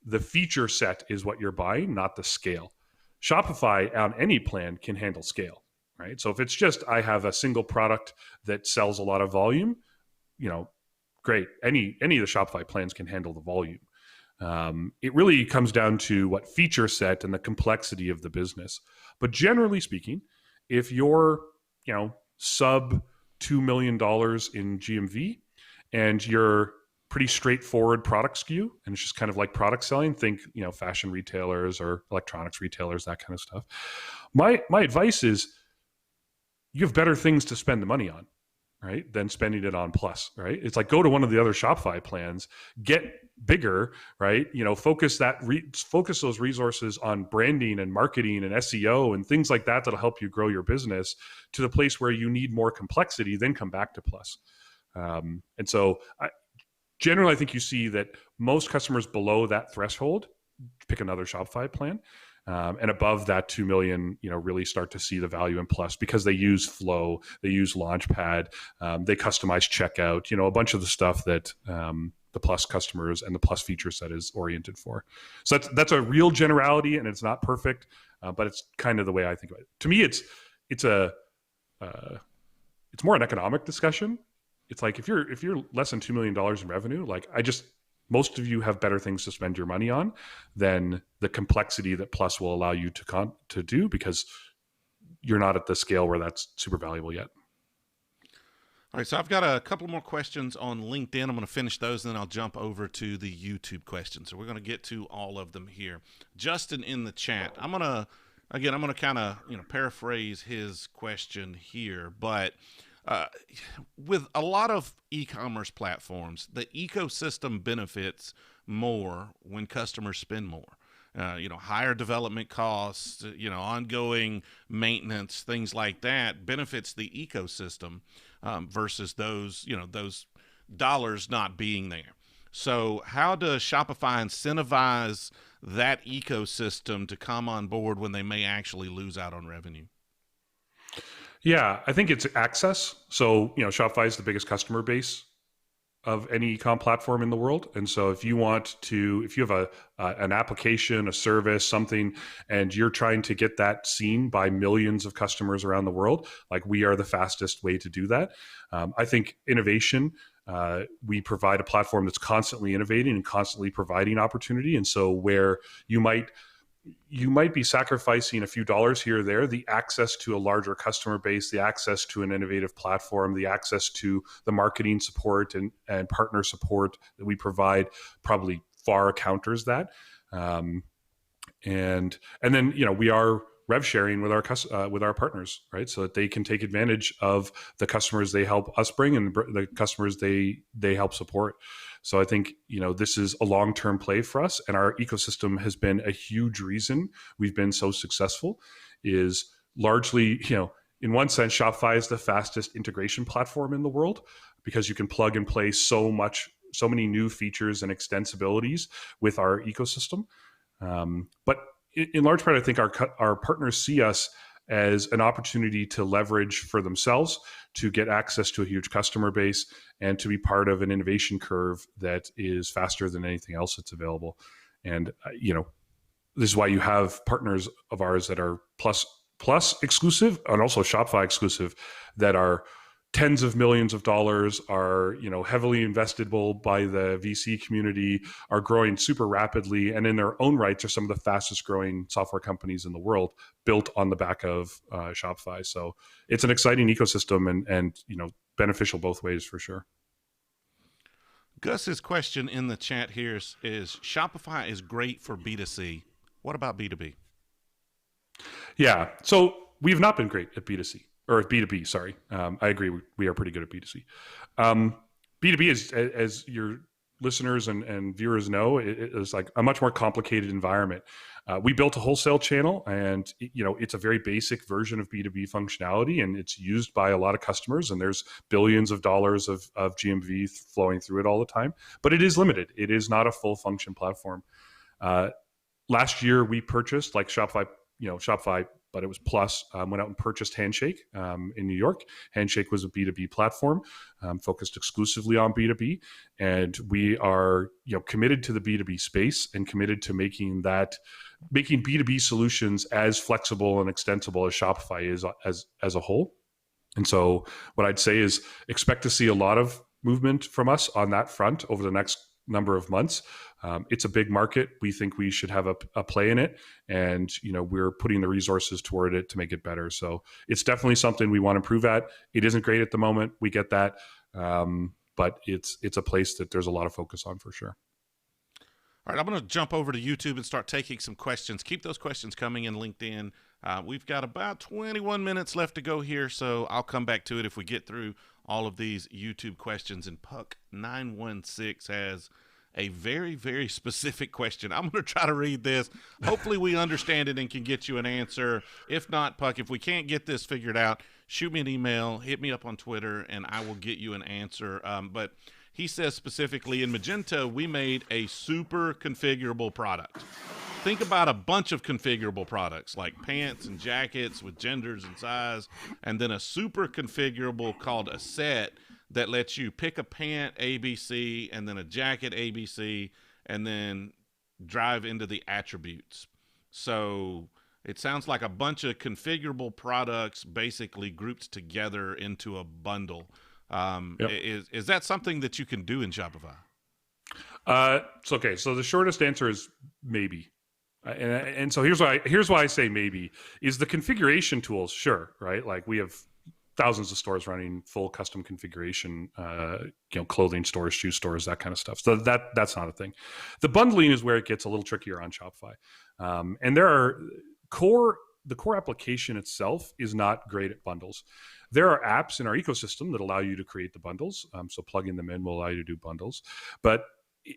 The feature set is what you're buying, not the scale. Shopify on any plan can handle scale, right? So if it's just, I have a single product that sells a lot of volume, great. Any of the Shopify plans can handle the volume. It really comes down to what feature set and the complexity of the business. But generally speaking, if you're, sub $2 million in GMV and you're pretty straightforward product SKU, and it's just kind of like product selling, think, fashion retailers or electronics retailers, that kind of stuff. My advice is you have better things to spend the money on, right, than spending it on Plus, right? It's like, go to one of the other Shopify plans, get bigger, right? Focus those resources on branding and marketing and SEO and things like that that'll help you grow your business to the place where you need more complexity, then come back to Plus. And so generally, I think you see that most customers below that threshold pick another Shopify plan. and above that 2 million, really start to see the value in Plus because they use Flow, they use Launchpad, they customize checkout, a bunch of the stuff that the Plus customers and the Plus feature set is oriented for. So that's a real generality, and it's not perfect, but it's kind of the way I think about it. To me, it's more an economic discussion. It's like if you're less than $2 million in revenue, like most of you have better things to spend your money on than the complexity that Plus will allow you to do, because you're not at the scale where that's super valuable yet. All right, so I've got a couple more questions on LinkedIn. I'm going to finish those, and then I'll jump over to the YouTube questions. So we're going to get to all of them here. Justin in the chat. I'm going to kind of paraphrase his question here, but with a lot of e-commerce platforms, the ecosystem benefits more when customers spend more. Higher development costs, ongoing maintenance, things like that benefits the ecosystem versus those dollars not being there. So how does Shopify incentivize that ecosystem to come on board when they may actually lose out on revenue? Yeah, I think it's access. So, Shopify is the biggest customer base of any e-com platform in the world. And so if you have an application, a service, something, and you're trying to get that seen by millions of customers around the world, like, we are the fastest way to do that. I think innovation, we provide a platform that's constantly innovating and constantly providing opportunity. And so where you might be sacrificing a few dollars here or there, the access to a larger customer base, the access to an innovative platform, the access to the marketing support and partner support that we provide probably far counters that. And then, we are rev sharing with our partners, right? So that they can take advantage of the customers they help us bring and the customers they help support. So I think, this is a long-term play for us, and our ecosystem has been a huge reason we've been so successful. Is largely, in one sense, Shopify is the fastest integration platform in the world because you can plug and play so many new features and extensibilities with our ecosystem. But in large part, I think our partners see us as an opportunity to leverage for themselves, to get access to a huge customer base, and to be part of an innovation curve that is faster than anything else that's available. And, this is why you have partners of ours that are Plus exclusive and also Shopify exclusive that are tens of millions of dollars, are heavily investable by the VC community, are growing super rapidly, and in their own rights are some of the fastest growing software companies in the world, built on the back of Shopify. So it's an exciting ecosystem and beneficial both ways for sure. Gus's question in the chat here is Shopify is great for B2C. What about B2B? Yeah, so we've not been great at B2C. Or B2B, sorry. I agree. We are pretty good at B2C. B2B is, as your listeners and viewers know, it is like a much more complicated environment. We built a wholesale channel, and it's a very basic version of B2B functionality, and it's used by a lot of customers, and there's billions of dollars of GMV flowing through it all the time. But it is limited. It is not a full function platform. Last year, we purchased, like Shopify, but it was Plus, went out and purchased Handshake in New York. Handshake was a B2B platform focused exclusively on B2B. And we are committed to the B2B space and committed to making B2B solutions as flexible and extensible as Shopify is as a whole. And so what I'd say is expect to see a lot of movement from us on that front over the next number of months. It's a big market. We think we should have a play in it, and we're putting the resources toward it to make it better. So it's definitely something we want to improve at. It isn't great at the moment. We get that, but it's a place that there's a lot of focus on for sure. All right, I'm going to jump over to YouTube and start taking some questions. Keep those questions coming in LinkedIn. We've got about 21 minutes left to go here, so I'll come back to it if we get through all of these YouTube questions. And Puck916 has a very, very specific question. I'm going to try to read this. Hopefully we understand it and can get you an answer. If not, Puck, if we can't get this figured out, shoot me an email, hit me up on Twitter, and I will get you an answer. But he says specifically, in Magento, we made a super configurable product. think about a bunch of configurable products like pants and jackets with genders and size, and then a super configurable called a set that lets you pick a pant ABC and then a jacket ABC and then drive into the attributes. So it sounds like a bunch of configurable products basically grouped together into a bundle. Yep. Is that something that you can do in Shopify? It's okay. So the shortest answer is maybe. And so here's why I say maybe is the configuration tools. Sure. Right. Like we have thousands of stores running full custom configuration, clothing stores, shoe stores, that kind of stuff. So that's not a thing. The bundling is where it gets a little trickier on Shopify. And the core application itself is not great at bundles. There are apps in our ecosystem that allow you to create the bundles. So plugging them in will allow you to do bundles, but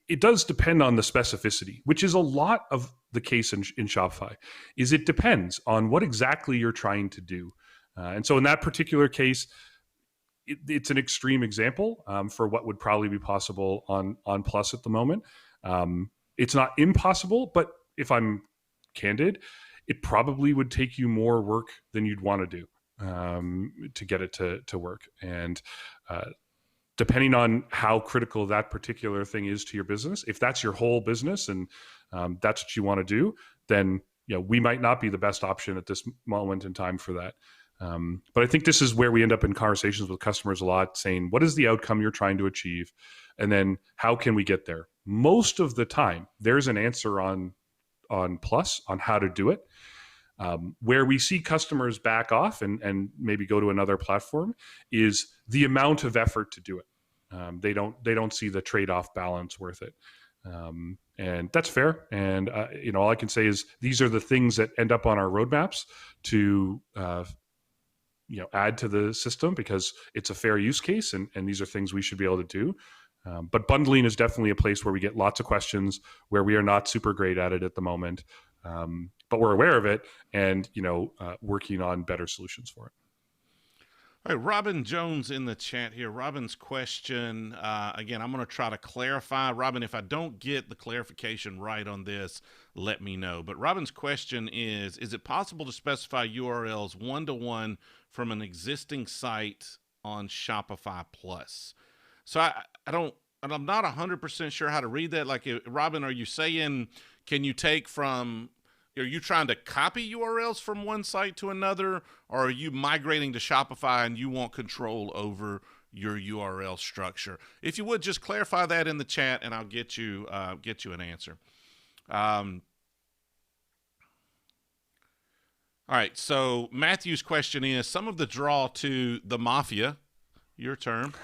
it does depend on the specificity, which is a lot of the case in Shopify. Is it depends on what exactly you're trying to do. And so in that particular case, it's an extreme example for what would probably be possible on Plus at the moment. It's not impossible, but if I'm candid, it probably would take you more work than you'd want to do to get it to work. And depending on how critical that particular thing is to your business, if that's your whole business and that's what you want to do, then we might not be the best option at this moment in time for that. But I think this is where we end up in conversations with customers a lot, saying, what is the outcome you're trying to achieve? And then how can we get there? Most of the time, there's an answer on Plus on how to do it. Where we see customers back off and maybe go to another platform is the amount of effort to do it. They don't see the trade-off balance worth it. And that's fair. And all I can say is these are the things that end up on our roadmaps to add to the system because it's a fair use case, and these are things we should be able to do. But bundling is definitely a place where we get lots of questions, where we are not super great at it at the moment. But we're aware of it and, working on better solutions for it. All right, Robin Jones in the chat here. Robin's question, again, I'm going to try to clarify. Robin, if I don't get the clarification right on this, let me know. But Robin's question is it possible to specify URLs one-to-one from an existing site on Shopify Plus? So I'm not 100% sure how to read that. Like, Robin, are you saying, are you trying to copy URLs from one site to another, or are you migrating to Shopify and you want control over your URL structure? If you would, just clarify that in the chat, and I'll get you an answer. All right. So Matthew's question is: some of the draw to the mafia, your term,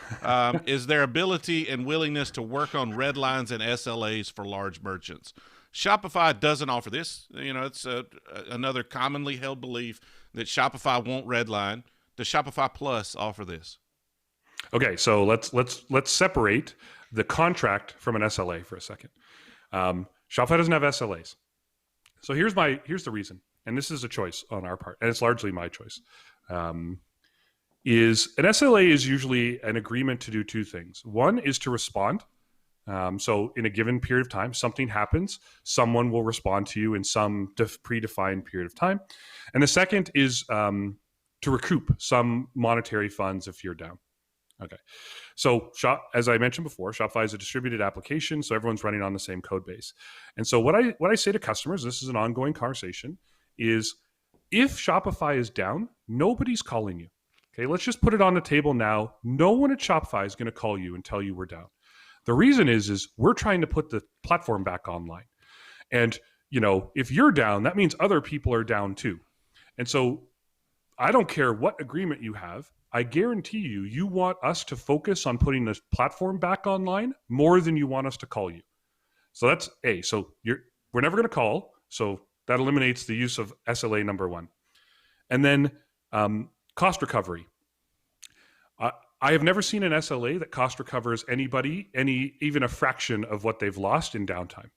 is their ability and willingness to work on red lines and SLAs for large merchants. Shopify doesn't offer this. It's another commonly held belief that Shopify won't redline. Does Shopify Plus offer this? Okay, so let's separate the contract from an SLA for a second. Shopify doesn't have SLAs. So here's the reason, and this is a choice on our part, and it's largely my choice. Is an SLA is usually an agreement to do two things. One is to respond. So in a given period of time, something happens, someone will respond to you in some predefined period of time. And the second is to recoup some monetary funds if you're down. Okay. So as I mentioned before, Shopify is a distributed application, so everyone's running on the same code base. And so what I say to customers, this is an ongoing conversation, is if Shopify is down, nobody's calling you. Okay, let's just put it on the table now. No one at Shopify is going to call you and tell you we're down. The reason is we're trying to put the platform back online. And, if you're down, that means other people are down too. And so I don't care what agreement you have. I guarantee you want us to focus on putting this platform back online more than you want us to call you. So that's A. So we're never going to call. So that eliminates the use of SLA number one. And then cost recovery. I have never seen an SLA that cost recovers anybody, even a fraction of what they've lost in downtime.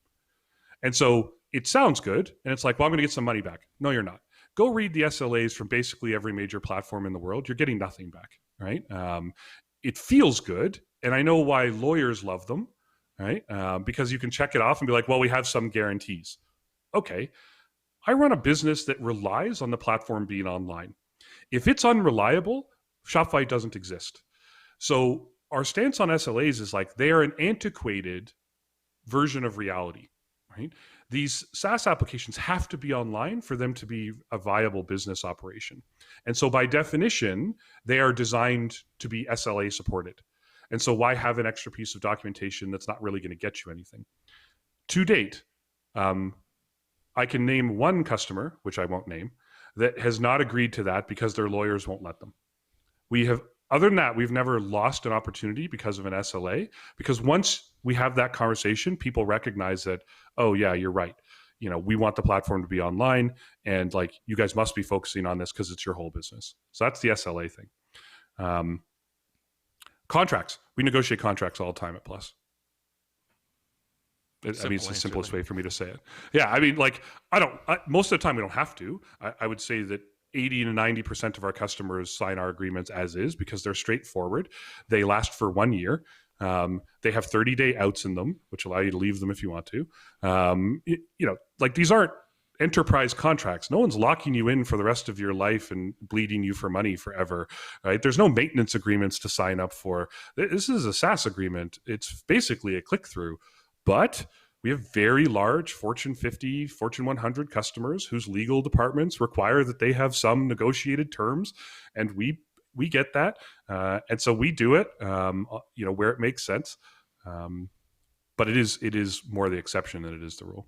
And so it sounds good. And it's like, well, I'm going to get some money back. No, you're not. Go read the SLAs from basically every major platform in the world. You're getting nothing back, right? It feels good. And I know why lawyers love them, right? Because you can check it off and be like, well, we have some guarantees. okay, I run a business that relies on the platform being online. If it's unreliable, Shopify doesn't exist. So our stance on SLAs is like they are an antiquated version of reality, right? These SaaS applications have to be online for them to be a viable business operation. And so by definition, they are designed to be SLA supported. And so why have an extra piece of documentation that's not really going to get you anything? To date, I can name one customer, which I won't name, that has not agreed to that because their lawyers won't let them. We have, other than that, we've never lost an opportunity because of an SLA, because once we have that conversation, people recognize that, oh yeah, you're right. We want the platform to be online, and like, you guys must be focusing on this because it's your whole business. So that's the SLA thing. Contracts. We negotiate contracts all the time at Plus. It's the simplest way for me to say it. Yeah, I mean, like, most of the time we don't have to. I would say that 80 to 90% of our customers sign our agreements as is because they're straightforward. They last for 1 year. They have 30-day outs in them, which allow you to leave them if you want to. Like, these aren't enterprise contracts. No one's locking you in for the rest of your life and bleeding you for money forever, right? There's no maintenance agreements to sign up for. This is a SaaS agreement. It's basically a click-through. But we have very large Fortune 50, Fortune 100 customers whose legal departments require that they have some negotiated terms, and we get that, and so we do it, where it makes sense. But it is more the exception than it is the rule.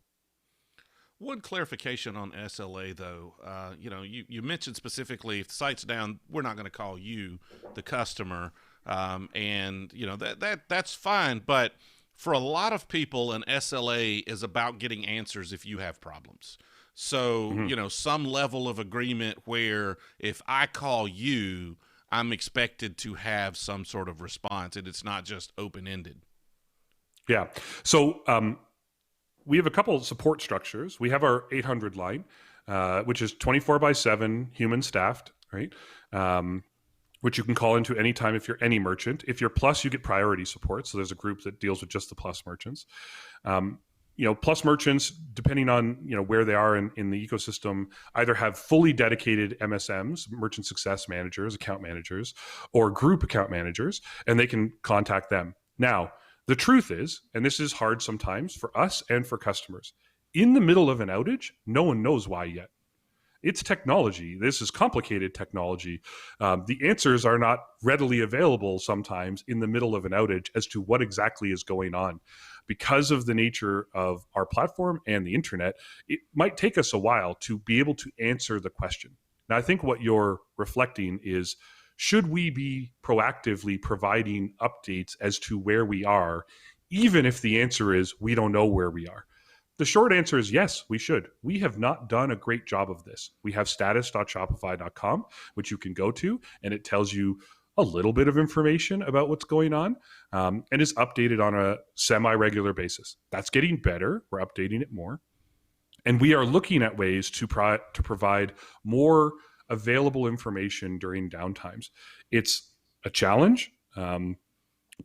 One clarification on SLA, though. You mentioned specifically, if the site's down, we're not going to call you, the customer, and that's fine, but for a lot of people, an SLA is about getting answers if you have problems. So, some level of agreement where if I call you, I'm expected to have some sort of response, and it's not just open-ended. Yeah. So we have a couple of support structures. We have our 800 line, which is 24/7 human staffed, right? Which you can call into anytime if you're any merchant. If you're Plus, you get priority support. So there's a group that deals with just the Plus merchants. Plus merchants, depending on where they are in the ecosystem, either have fully dedicated MSMs, merchant success managers, account managers, or group account managers, and they can contact them. Now, the truth is, and this is hard sometimes for us and for customers, in the middle of an outage, no one knows why yet. It's technology. This is complicated technology. The answers are not readily available sometimes in the middle of an outage as to what exactly is going on. Because of the nature of our platform and the internet, it might take us a while to be able to answer the question. Now, I think what you're reflecting is, should we be proactively providing updates as to where we are, even if the answer is we don't know where we are? The short answer is yes, we should. We have not done a great job of this. We have status.shopify.com, which you can go to, and it tells you a little bit of information about what's going on, and is updated on a semi-regular basis. That's getting better. We're updating it more. And we are looking at ways to provide more available information during downtimes. It's a challenge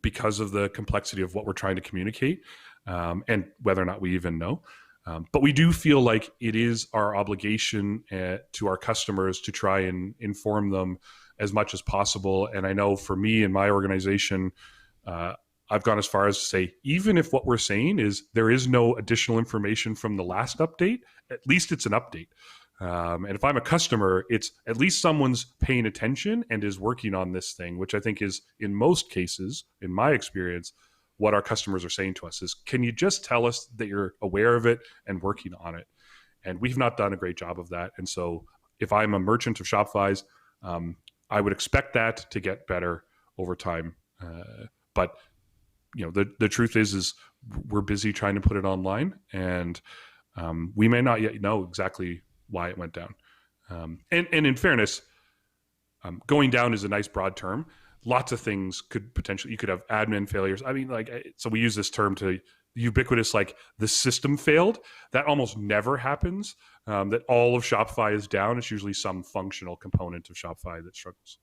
because of the complexity of what we're trying to communicate. And whether or not we even know. But we do feel like it is our obligation to our customers to try and inform them as much as possible. And I know for me and my organization, I've gone as far as to say, even if what we're saying is there is no additional information from the last update, at least it's an update. And if I'm a customer, it's at least someone's paying attention and is working on this thing, which I think is, in most cases, in my experience, what our customers are saying to us is, can you just tell us that you're aware of it and working on it? And we've not done a great job of that. And so if I'm a merchant of Shopify's, I would expect that to get better over time. But the truth is we're busy trying to put it online, and we may not yet know exactly why it went down. And in fairness, going down is a nice broad term. Lots of things could potentially, you could have admin failures. I mean, so we use this term to ubiquitous, like the system failed. That almost never happens. That all of Shopify is down. It's usually some functional component of Shopify that struggles.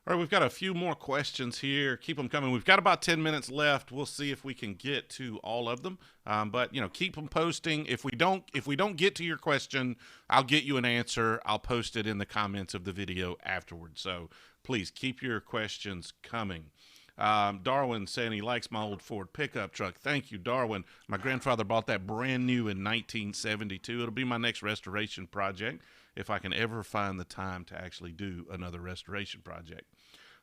All right, we've got a few more questions here. Keep them coming. We've got about 10 minutes left. We'll see if we can get to all of them. But keep them posting. If we don't get to your question, I'll get you an answer. I'll post it in the comments of the video afterwards. So please keep your questions coming. Darwin saying he likes my old Ford pickup truck. Thank you, Darwin. My grandfather bought that brand new in 1972. It'll be my next restoration project if I can ever find the time to actually do another restoration project.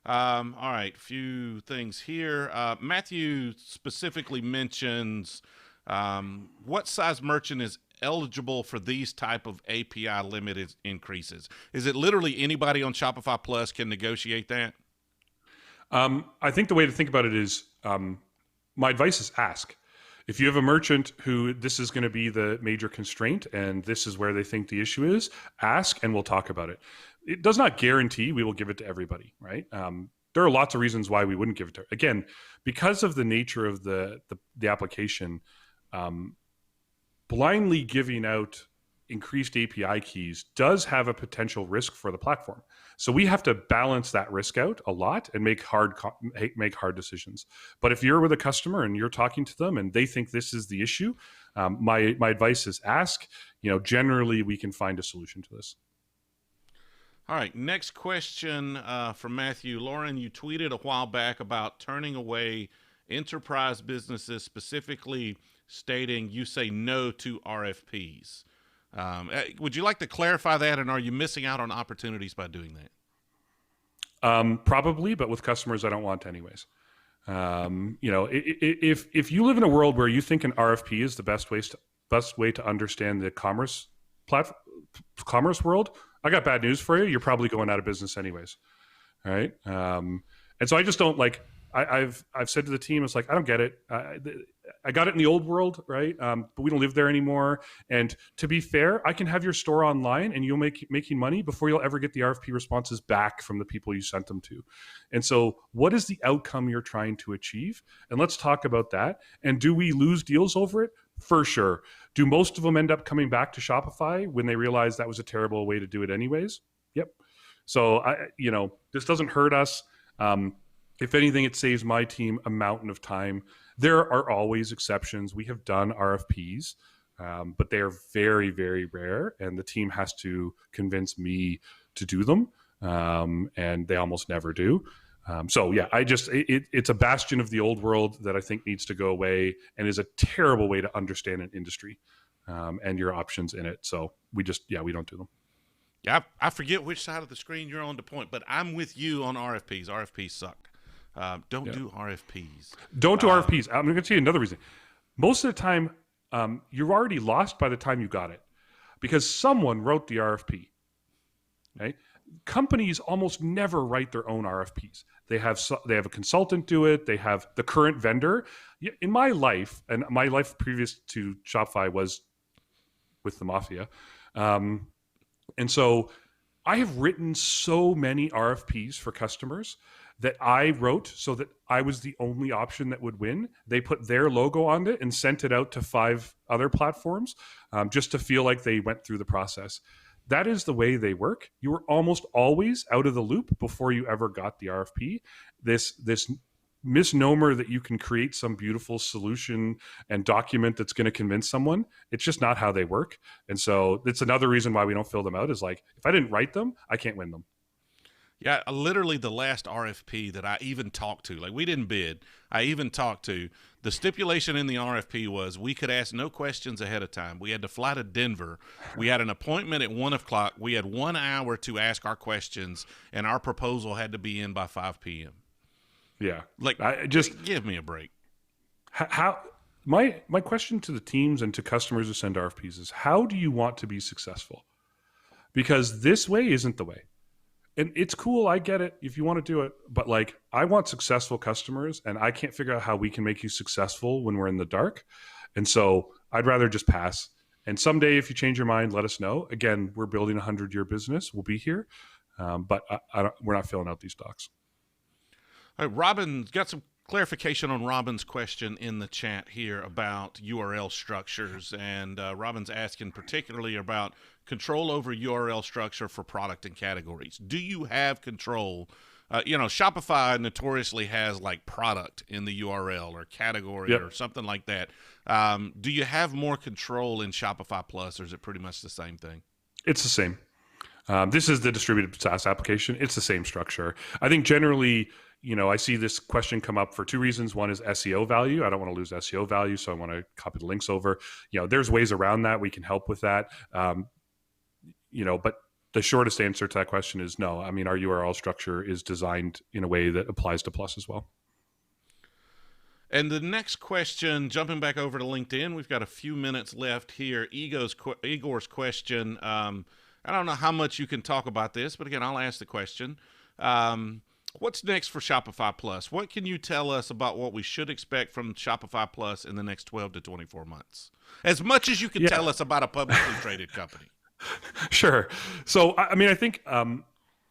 All right, few things here. Matthew specifically mentions what size merchant is eligible for these type of API limited increases. Is it literally anybody on Shopify Plus can negotiate that? I think the way to think about it is my advice is ask. If you have a merchant who this is going to be the major constraint and this is where they think the issue is, ask and we'll talk about it. It does not guarantee we will give it to everybody, right? There are lots of reasons why we wouldn't give it to. Again, because of the nature of the application, blindly giving out increased API keys does have a potential risk for the platform. So we have to balance that risk out a lot and make hard decisions. But if you're with a customer and you're talking to them and they think this is the issue, my advice is ask. Generally we can find a solution to this. All right, next question from Matthew. Loren, you tweeted a while back about turning away enterprise businesses, specifically stating you say no to RFPs. Would you like to clarify that, and are you missing out on opportunities by doing that? Probably, but with customers I don't want anyways. If you live in a world where you think an RFP is the best way to understand the commerce world, I got bad news for you. You're probably going out of business anyways. All right. And so I just don't like, I've said to the team, it's like, I don't get it. I got it in the old world, right? But we don't live there anymore. And to be fair, I can have your store online and you'll making money before you'll ever get the RFP responses back from the people you sent them to. And so what is the outcome you're trying to achieve? And let's talk about that. And do we lose deals over it? For sure. Do most of them end up coming back to Shopify when they realize that was a terrible way to do it anyways? Yep. So this doesn't hurt us. If anything, it saves my team a mountain of time. There are always exceptions. We have done RFPs, but they are very, very rare, and the team has to convince me to do them, and they almost never do. It's a bastion of the old world that I think needs to go away and is a terrible way to understand an industry and your options in it. So we don't do them. Yeah, I forget which side of the screen you're on to point, but I'm with you on RFPs. RFPs suck. Don't do RFPs. Don't do RFPs. I'm going to tell you another reason. Most of the time, you're already lost by the time you got it because someone wrote the RFP. Okay? Companies almost never write their own RFPs. They have a consultant do it. They have the current vendor. In my life, and my life previous to Shopify was with the Mafia. And so I have written so many RFPs for customers that I wrote so that I was the only option that would win. They put their logo on it and sent it out to 5 other platforms just to feel like they went through the process. That is the way they work. You were almost always out of the loop before you ever got the RFP. This misnomer that you can create some beautiful solution and document that's going to convince someone, it's just not how they work. And so it's another reason why we don't fill them out is like, if I didn't write them, I can't win them. Yeah, literally the last RFP that I even talked to, like we didn't bid, I even talked to, the stipulation in the RFP was we could ask no questions ahead of time. We had to fly to Denver. We had an appointment at 1 o'clock. We had 1 hour to ask our questions, and our proposal had to be in by 5 p.m. Yeah. Like, give me a break. How my question to the teams and to customers who send RFPs is, how do you want to be successful? Because this way isn't the way. And it's cool, I get it if you want to do it, but like I want successful customers and I can't figure out how we can make you successful when we're in the dark. And so I'd rather just pass. And someday if you change your mind, let us know. Again, we're building a 100-year business. We'll be here. But we're not filling out these docs. All right, Robin, got some clarification on Robin's question in the chat here about URL structures. And Robin's asking particularly about control over URL structure for product and categories. Do you have control Shopify notoriously has like product in the URL or category Yep. or something like that. Do you have more control in Shopify Plus, or is it pretty much the same thing? It's the same. This is the distributed SaaS application. It's the same structure. I think generally, I see this question come up for two reasons. One is SEO value. I don't want to lose SEO value, so I want to copy the links over. There's ways around that. We can help with that. But the shortest answer to that question is no. I mean, our URL structure is designed in a way that applies to Plus as well. And the next question, jumping back over to LinkedIn, we've got a few minutes left here. Igor's question, I don't know how much you can talk about this, but again, I'll ask the question. What's next for Shopify Plus? What can you tell us about what we should expect from Shopify Plus in the next 12 to 24 months? As much as you can tell us about a publicly traded company. Sure. So, I think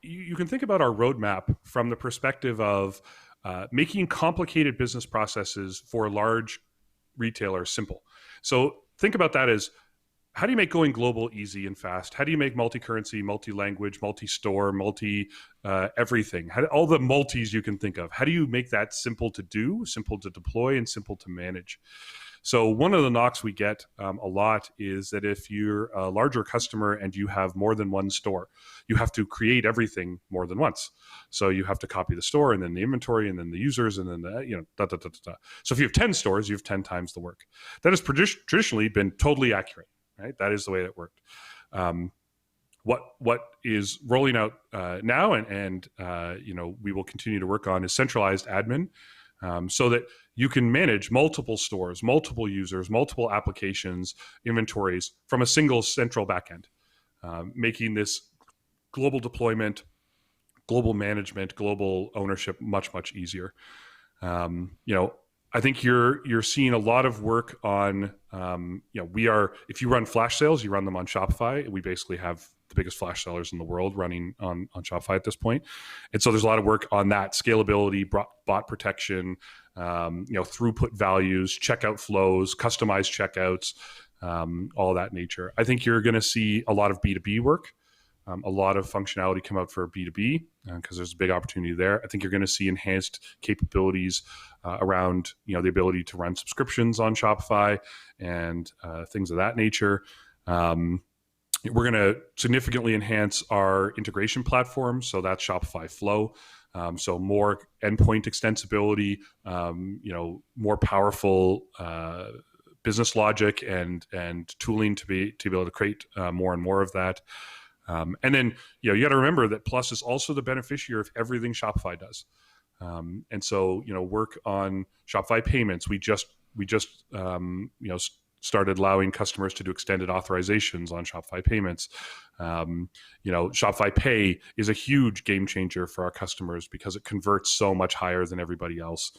you can think about our roadmap from the perspective of making complicated business processes for large retailers simple. So think about that as, how do you make going global easy and fast? How do you make multi-currency, multi-language, multi-store, everything? All the multis you can think of. How do you make that simple to do, simple to deploy, and simple to manage? So one of the knocks we get a lot is that if you're a larger customer and you have more than one store, you have to create everything more than once. So you have to copy the store and then the inventory and then the users and then So if you have 10 stores, you have 10 times the work. That has traditionally been totally accurate, right? That is the way that worked. What is rolling out now and we will continue to work on is centralized admin, so that you can manage multiple stores, multiple users, multiple applications, inventories from a single central backend, making this global deployment, global management, global ownership much, much easier. I think you're seeing a lot of work on, if you run flash sales, you run them on Shopify. We basically have the biggest flash sellers in the world running on Shopify at this point. And so there's a lot of work on that scalability, bot protection, throughput values, checkout flows, customized checkouts, all that nature. I think you're going to see a lot of B2B work, a lot of functionality come out for B2B because there's a big opportunity there. I think you're going to see enhanced capabilities around, the ability to run subscriptions on Shopify and things of that nature. We're going to significantly enhance our integration platform. So that's Shopify Flow. So more endpoint extensibility, more powerful business logic and tooling to be able to create more and more of that. And then, you got to remember that Plus is also the beneficiary of everything Shopify does. And so, work on Shopify payments. We just started allowing customers to do extended authorizations on Shopify payments. Shopify Pay is a huge game changer for our customers because it converts so much higher than everybody else.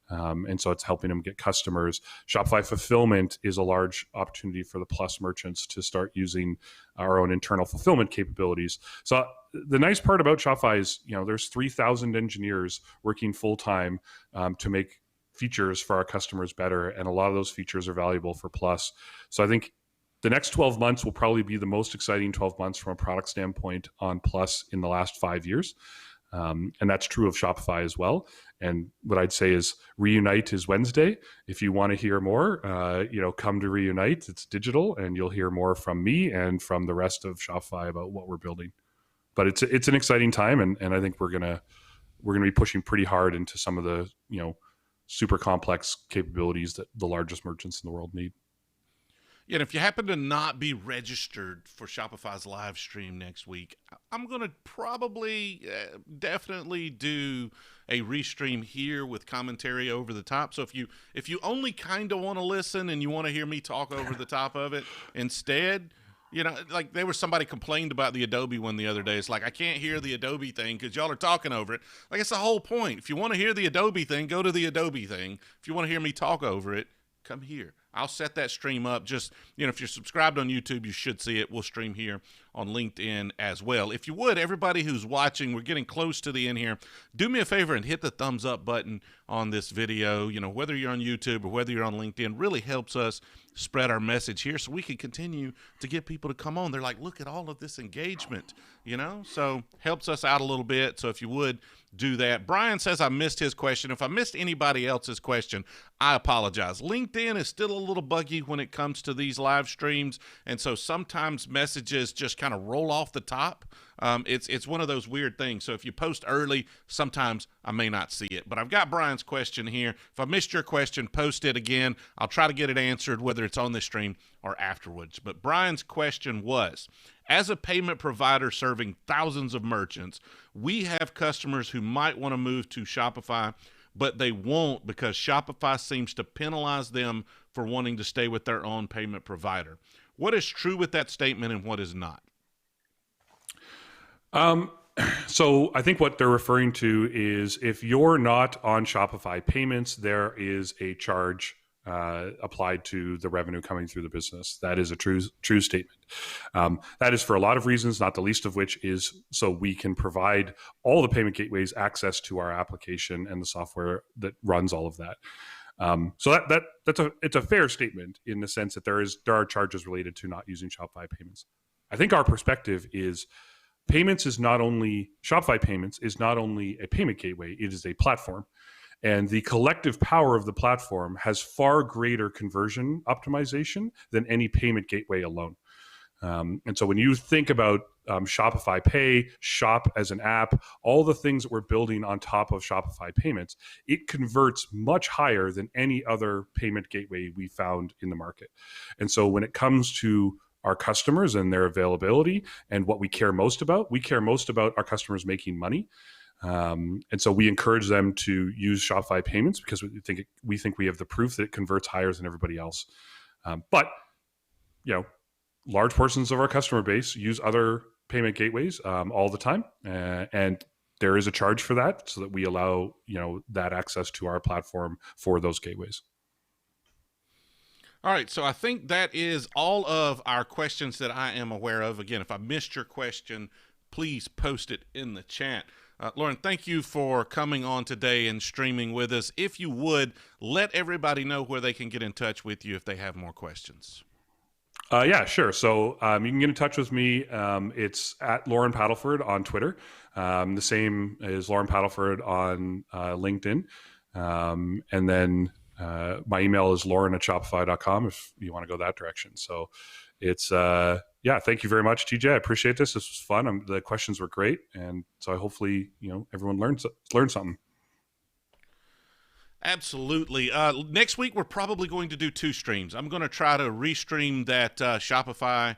And so it's helping them get customers. Shopify Fulfillment is a large opportunity for the Plus merchants to start using our own internal fulfillment capabilities. So the nice part about Shopify is, there's 3,000 engineers working full-time to make features for our customers better. And a lot of those features are valuable for Plus. So I think the next 12 months will probably be the most exciting 12 months from a product standpoint on Plus in the last 5 years. And that's true of Shopify as well. And what I'd say is Reunite is Wednesday. If you want to hear more, come to Reunite. It's digital, and you'll hear more from me and from the rest of Shopify about what we're building. But it's an exciting time, and I think we're gonna be pushing pretty hard into some of the super complex capabilities that the largest merchants in the world need. Yeah, and if you happen to not be registered for Shopify's live stream next week, I'm going to probably definitely do a restream here with commentary over the top. So if you only kind of want to listen and you want to hear me talk over the top of it instead, like there was somebody complained about the Adobe one the other day. It's like, I can't hear the Adobe thing because y'all are talking over it. Like, it's the whole point. If you want to hear the Adobe thing, go to the Adobe thing. If you want to hear me talk over it, come here. I'll set that stream up. Just, if you're subscribed on YouTube, you should see it. We'll stream here on LinkedIn as well. If you would, everybody who's watching, we're getting close to the end here. Do me a favor and hit the thumbs up button on this video. Whether you're on YouTube or whether you're on LinkedIn, really helps us spread our message here so we can continue to get people to come on. They're like, look at all of this engagement, so helps us out a little bit. So if you would do that. Brian says I missed his question. If I missed anybody else's question, I apologize. LinkedIn is still a little buggy when it comes to these live streams, and so sometimes messages just kind of roll off the top. It's one of those weird things. So if you post early, sometimes I may not see it. But I've got Brian's question here. If I missed your question, post it again. I'll try to get it answered, whether it's on this stream or afterwards. But Brian's question was, as a payment provider serving thousands of merchants, we have customers who might want to move to Shopify, but they won't because Shopify seems to penalize them for wanting to stay with their own payment provider. What is true with that statement and what is not? So I think what they're referring to is if you're not on Shopify Payments, there is a charge applied to the revenue coming through the business. That is a true statement. That is for a lot of reasons, not the least of which is so we can provide all the payment gateways access to our application and the software that runs all of that. So it's a fair statement in the sense that there are charges related to not using Shopify Payments. I think our perspective is Shopify Payments is not only a payment gateway, it is a platform. And the collective power of the platform has far greater conversion optimization than any payment gateway alone. And so when you think about Shopify Pay, Shop as an app, all the things that we're building on top of Shopify Payments, it converts much higher than any other payment gateway we found in the market. And so when it comes to our customers and their availability and what we care most about our customers making money. And so we encourage them to use Shopify Payments because we think we have the proof that it converts higher than everybody else. But large portions of our customer base use other payment gateways all the time, and there is a charge for that, so that we allow that access to our platform for those gateways. All right, so I think that is all of our questions that I am aware of. Again, if I missed your question, please post it in the chat. Loren, thank you for coming on today and streaming with us. If you would, let everybody know where they can get in touch with you if they have more questions. Yeah, sure. So you can get in touch with me. It's at Loren Padelford on Twitter. The same as Loren Padelford on LinkedIn. And then my email is loren@shopify.com if you want to go that direction. So it's, thank you very much, TJ. I appreciate this. This was fun. The questions were great. And so hopefully, everyone learned something. Absolutely. Next week, we're probably going to do 2 streams. I'm going to try to restream that Shopify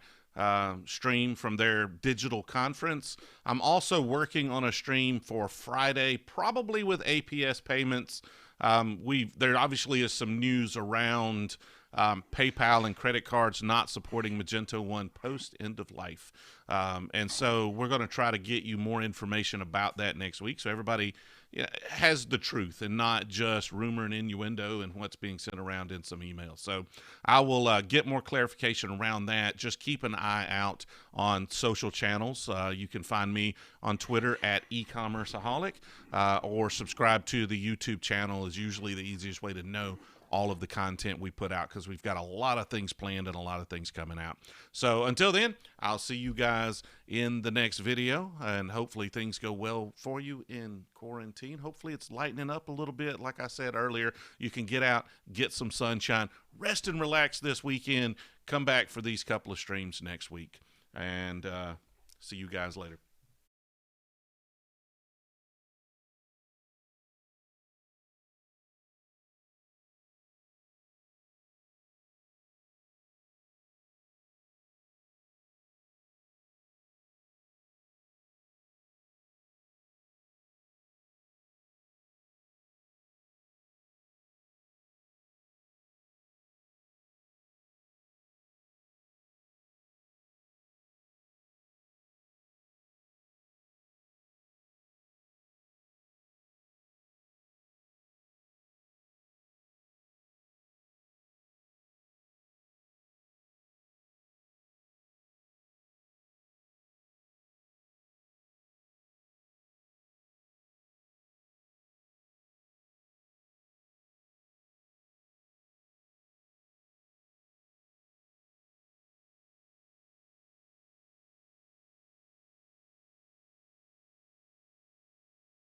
stream from their digital conference. I'm also working on a stream for Friday, probably with APS payments. There obviously is some news around PayPal and credit cards not supporting Magento 1 post end of life. And so we're going to try to get you more information about that next week so everybody has the truth and not just rumor and innuendo and what's being sent around in some emails. So I will get more clarification around that. Just keep an eye out on social channels. You can find me on Twitter at eCommerceaholic, or subscribe to the YouTube channel is usually the easiest way to know all of the content we put out, because we've got a lot of things planned and a lot of things coming out. So until then, I'll see you guys in the next video, and hopefully things go well for you in quarantine. Hopefully it's lightening up a little bit. Like I said earlier, you can get out, get some sunshine, rest and relax this weekend, come back for these couple of streams next week, and see you guys later.